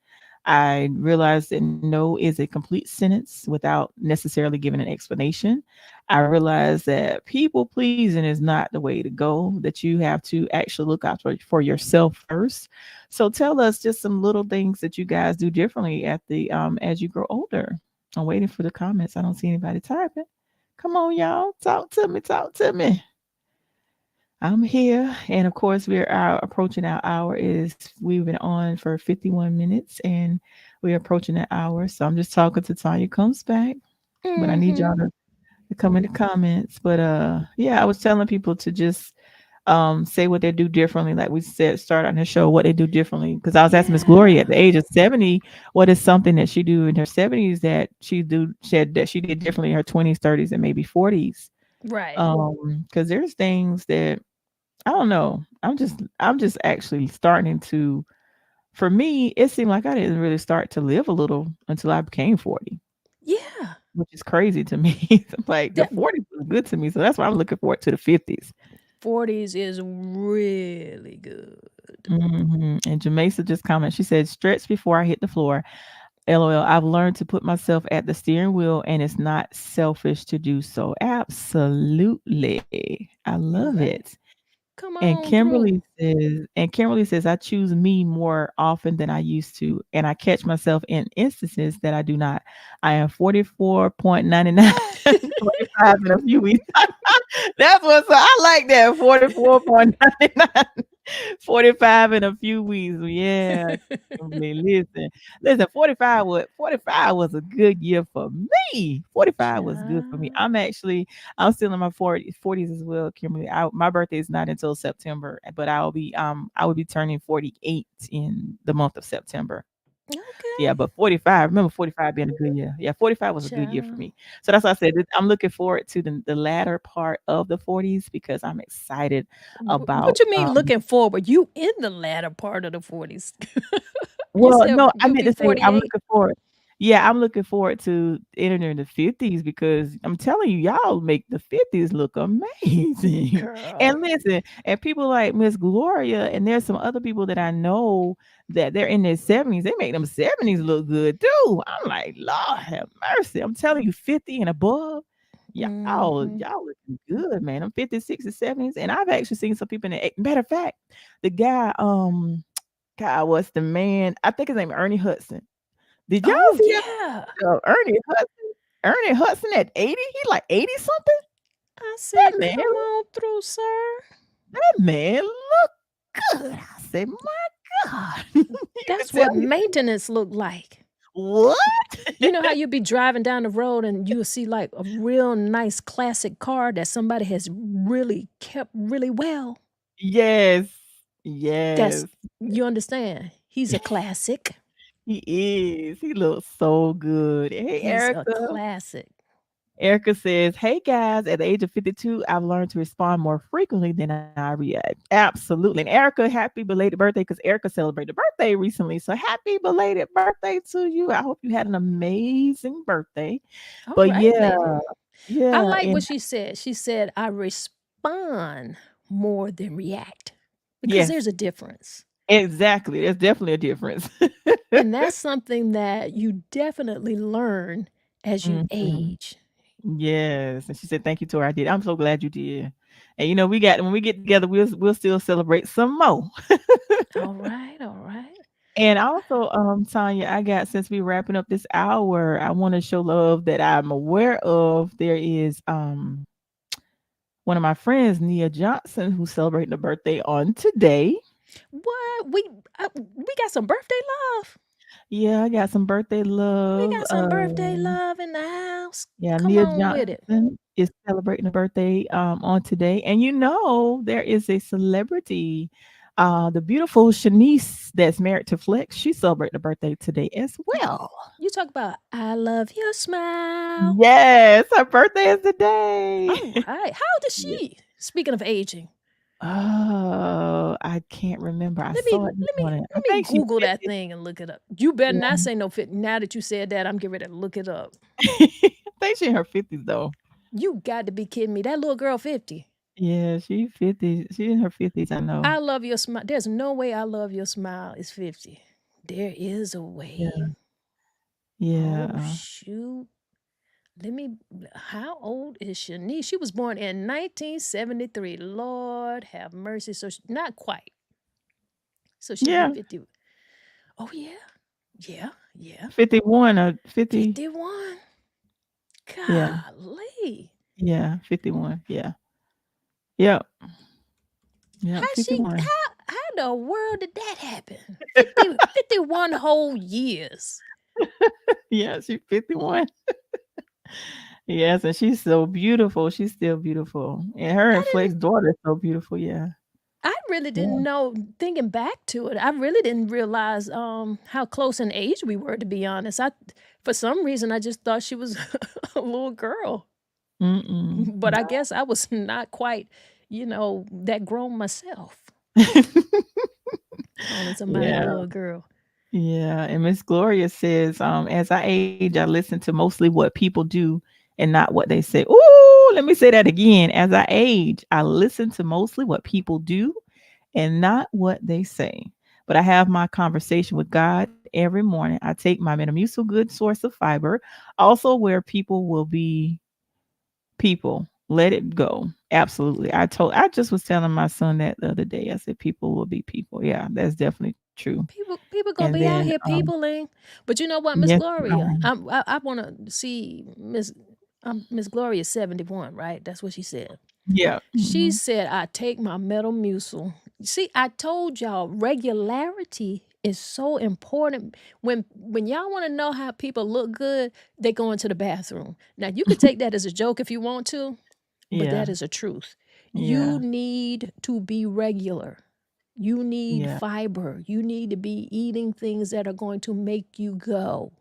I realize that no is a complete sentence without necessarily giving an explanation. I realize that people pleasing is not the way to go, that you have to actually look out for yourself first. So tell us just some little things that you guys do differently at the as you grow older. I'm waiting for the comments. I don't see anybody typing. Come on, y'all. Talk to me. Talk to me. I'm here. And of course, we're approaching our hour. Is we've been on for 51 minutes and we're approaching that hour. So I'm just talking to Tanya comes back. But I need Mm-hmm. y'all to come in the comments. But yeah, I was telling people to just say what they do differently. Like we said, start on the show, what they do differently. Because I was asking Miss Gloria at Yeah. the age of 70, what is something that she do in her 70s that she did differently in her 20s, 30s, and maybe 40s. Right. Because there's things that I don't know. I'm just actually starting to for me, it seemed like I didn't really start to live a little until I became 40, Yeah. which is crazy to me. Like the That 40s was good to me. So that's why I'm looking forward to the 50s. 40s is really good. And Jamesa just commented. She said, "Stretch before I hit the floor. LOL. I've learned to put myself at the steering wheel, and it's not selfish to do so. Absolutely, I love Right. it." Come on through. And Kimberly says, I choose me more often than I used to, and I catch myself in instances that I do not. I am 44.99, 45 in a few weeks. That's what's I like that 44.99, 45 in a few weeks. Yeah, Kimberly, listen. 45 was a good year for me. 45 was good for me. Child. I'm still in my 40s as well, Kimberly. My birthday is not until September, but I will be turning 48 in the month of September. Yeah, Okay. but 45, remember 45 being a good year. Yeah, 45 was a good year for Child. me. So that's why I said I'm looking forward to the latter part of the 40s because I'm excited What about you mean looking forward? You in the latter part of the 40s. You well, said no, I you'll meant be to say I'm 48? looking forward. Yeah, I'm looking forward to entering the 50s because I'm telling you, y'all make the 50s look amazing. Girl. And listen, and people like Miss Gloria, and there's some other people that I know that they're in their 70s. They make them 70s look good too. I'm like, Lord have mercy. I'm telling you, 50 and above, Mm-hmm. y'all looking good, man. I'm 50s, 60s, 70s. And I've actually seen some people in the matter of fact, the guy, God, what's the man? I think his name Ernie Hudson. Did y'all Oh, see that? yeah. Ernie Hudson? Ernie Hudson at 80? He like 80 something? I said, That man, come on through, sir. that man look good. I said, my God. You can That's tell what he's maintenance looked like. what? You know how you'd be driving down the road and you'll see like a real nice classic car that somebody has really kept really well? Yes. That's, Yes. you understand? He's a classic. He is. He looks so good. Hey, He's a Erica. classic. Erica says, "Hey guys, at the age of 52, I've learned to respond more frequently than I react." Absolutely. And Erica, happy belated birthday because Erica celebrated a birthday recently. So happy belated birthday to you. I hope you had an amazing birthday. All But right, yeah, lady. I yeah. like And what she said. She said, I respond. respond more than react because Yes, there's a difference. exactly. There's definitely a difference. And that's something that you definitely learn as you Mhm. age. Yes, and she said, "Thank you, Tori. I did. I'm so glad you did." And we got when we get together, we'll still celebrate some more. All right, all right. And also, Tanya, I got since we wrapping up this hour, I want to show love that I'm aware of. There is one of my friends, Nia Johnson, who's celebrating a birthday on today. What we got some birthday love. Yeah, I got some birthday We love. got some birthday love in the house. Yeah, Come Nia on with it. Johnson is celebrating a birthday on today. And there is a celebrity, the beautiful Shanice that's married to Flex. She's celebrating a birthday today as well. You talk about I love your smile. Yes, her birthday is today. All right. How old is Yeah. she? Speaking of aging, Oh, I can't remember. I let me saw it this let me morning. I let me think she's Google that 50. thing and look it up. You better not Yeah. say no fit. Now that you said that, I'm getting ready to look it up. I think she's in her 50s though. You got to be kidding me. That little girl 50. Yeah, she's 50. She's in her 50s, I know. I love your smile. There's no way I love your smile is 50. There is a way. Yeah. Yeah. Oh shoot. Let me how old is Shanice? She was born in 1973. Lord have mercy. So not quite. So she'll be Yeah. 50. Oh yeah. Yeah. Yeah. 51 or 50. 51. Yeah. Golly. Yeah. 51. Yeah. Yep. Yep. How she 51. how in the world did that happen? 51 whole years. Yeah. She's 51. Yes. And she's so beautiful. She's still beautiful. And her I and Flake's didn't daughter is so beautiful. Yeah. I really Yeah. didn't know thinking back to it. I really didn't realize how close in age we were, to be honest. I For some reason I just thought she was a little girl. Mm-mm. But I guess I was not quite, that grown myself. Calling somebody a Yeah. little girl. Yeah. And Miss Gloria says, as I age, I listen to mostly what people do and not what they say. Ooh, let me say that again. As I age, I listen to mostly what people do and not what they say. But I have my conversation with God every morning. I take my Metamucil good source of fiber, also where people will be people. Let it go. Absolutely. I just was telling my son that the other day. I said people will be people. Yeah, that's definitely true. People And gonna be then out here peopling. But you know what, Miss yes, Gloria? I want to see Miss Gloria 71, right? That's what she said. yeah. She Mhm. said, I take my Metamucil. See, I told y'all regularity is so important. When y'all want to know how people look good, they go into the bathroom. Now you could take that as a joke if you want to, but that Yeah. is a truth. You Yeah. need to be regular. You need Yeah. fiber. You need to be eating things that are going to make you go.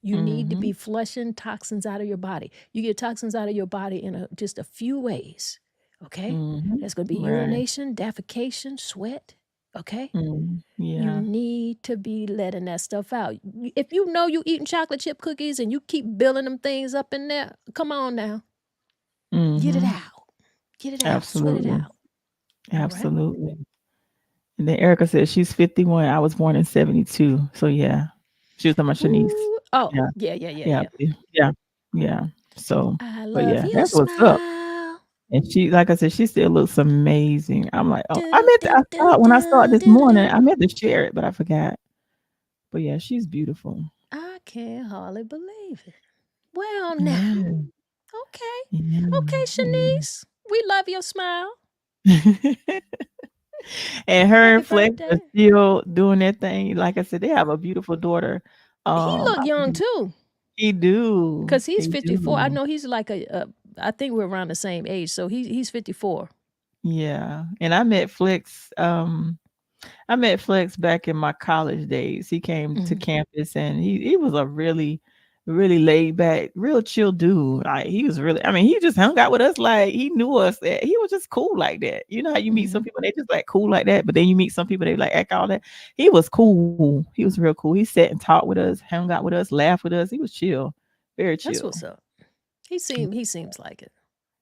You need to be Mhm. flushing toxins out of your body. You get toxins out of your body in just a few ways. Okay? Mhm. That's going to be Right. urination, defecation, sweat. Okay? Mm. You Yeah. need to be letting that stuff out. If you know you eating chocolate chip cookies and you keep building them things up in there, come on now. Get it Mhm. out. Get it out. Sweat it Absolutely. out. All right? Absolutely. And then Erica says she's 51. I was born in 72. So yeah. She was talking about Shanice. Ooh. Oh, Yeah. yeah, yeah, yeah, Yeah. yeah. Yeah. Yeah. So, I but love yeah, your that's what's up. smile. And she, like I said, she still looks amazing. I'm like, oh, Do, do, I do, saw it when I saw it do, this do, do, morning. do. I meant to share it, but I forgot. But yeah, she's beautiful. I can't hardly believe it. Well, now, Yeah. okay. Okay, Yeah. Shanice, we love your smile. Yeah. And her Happy and Flex are birthday. still doing their thing. Like I said, they have a beautiful daughter. He look I young believe too, he do. because he's He 54. I do. know he's like I think we're around the same age, so he's 54. Yeah. And I met Flex back in my college days. He came to Mhm. campus and he was a really, really laid back, real chill dude. Like he was really, I mean, he just hung out with us like he knew us. He was just cool like that. You know how you meet some Mhm. people, they just like cool like that, but then you meet some people, they like act all that. He was cool. He was real cool. He sat and talked with us, hung out with us, laughed with us. He was chill, very That's chill. what's up. He seems like it.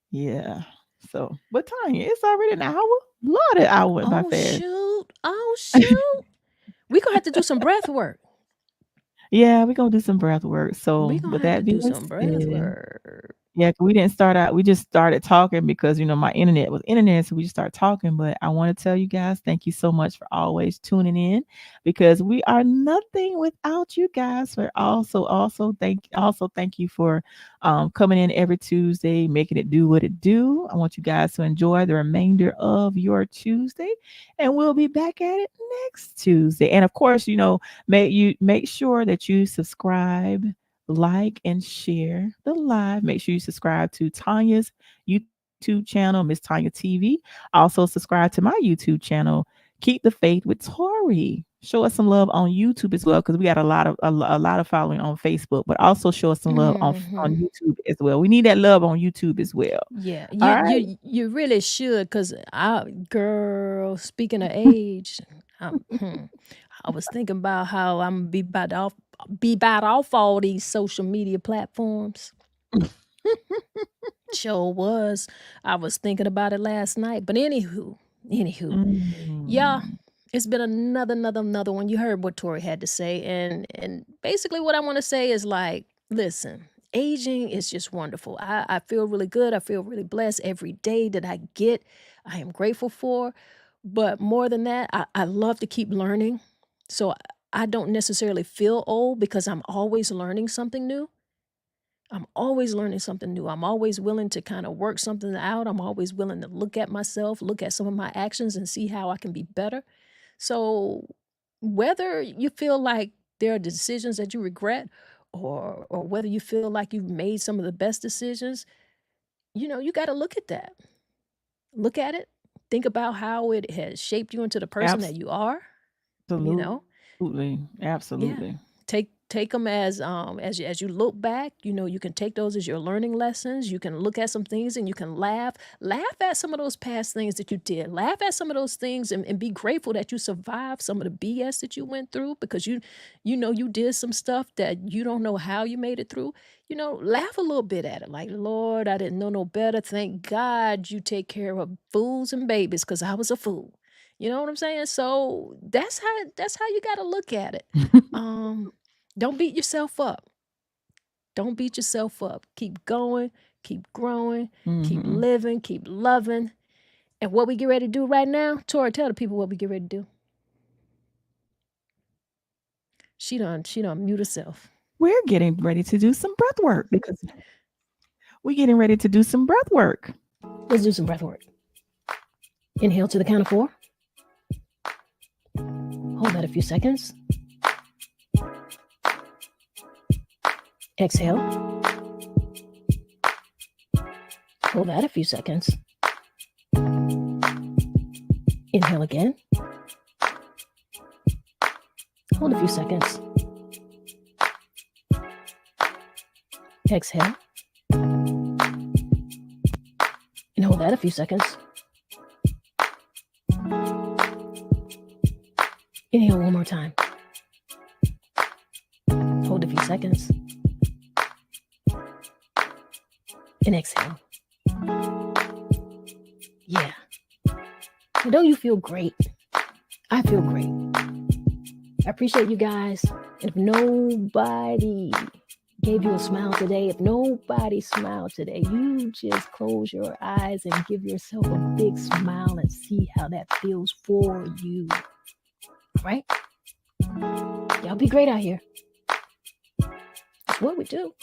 Yeah. So, but Tanya, it's already an hour. Lord, that hour went by Oh fast. shoot. Oh shoot. We gonna have to do some breath work. Yeah, we're gonna do some breath work. We So, gonna with have to that do being some breath said, work. yeah, 'cause we didn't start out. We just started talking because my internet was internet, so we just started talking. But I want to tell you guys, thank you so much for always tuning in, because we are nothing without you guys. For also thank you for coming in every Tuesday, making it do what it do. I want you guys to enjoy the remainder of your Tuesday, and we'll be back at it next Tuesday. And of course, make sure that you subscribe, like, and share the live. Make sure you subscribe to Tanya's YouTube channel, Miss Tanya TV. Also, subscribe to my YouTube channel, Keep the Faith with Tori. Show us some love on YouTube as well, because we got a lot of following on Facebook, but also show us some love on Hmm. YouTube as well. We need that love on YouTube as well. Yeah, All you right. you you really should, cause girl. Speaking of age, I was thinking about how I'm be about off all these social media platforms. Sure was. I was thinking about it last night. But anywho, yeah, Mm. it's been another one. You heard what Tori had to say, and basically what I want to say is like, listen, aging is just wonderful. I feel really good. I feel really blessed every day that I get. I am grateful for. But more than that, I love to keep learning. So I don't necessarily feel old because I'm always learning something new. I'm always learning something new. I'm always willing to kind of work something out. I'm always willing to look at myself, look at some of my actions, and see how I can be better. So, whether you feel like there are decisions that you regret, or whether you feel like you've made some of the best decisions, you got to look at that. Look at it. Think about how it has shaped you into the person that you are. You know, Absolutely. Yeah. Absolutely. Take them as you look back, you can take those as your learning lessons. You can look at some things and you can laugh at some of those past things that you did. Laugh at some of those things, and be grateful that you survived some of the BS that you went through, because you did some stuff that you don't know how you made it through. Laugh a little bit at it, like, Lord, I didn't know no better. Thank God you take care of fools and babies, because I was a fool. You know what I'm saying? So that's how you got to look at it. Um, don't beat yourself up. Don't beat yourself up. Keep going, keep growing, keep Hmm. living, keep loving. And what we get ready to do right now, Tori, tell the people what we get ready to do. She done mute herself. We're getting ready to do some breath work, because we're getting ready to do some breath work. Let's do some breath work. Inhale to the count of 4. Hold that a few seconds. Exhale. Hold that a few seconds. Inhale again. Hold a few seconds. Exhale. And hold that a few seconds. Inhale one more time. Hold a few seconds. And exhale. Yeah. And don't you feel great? I feel great. I appreciate you guys. And if nobody gave you a smile today, if nobody smiled today, you just close your eyes and give yourself a big smile and see how that feels for you. Right? Y'all be great out here. That's what we do.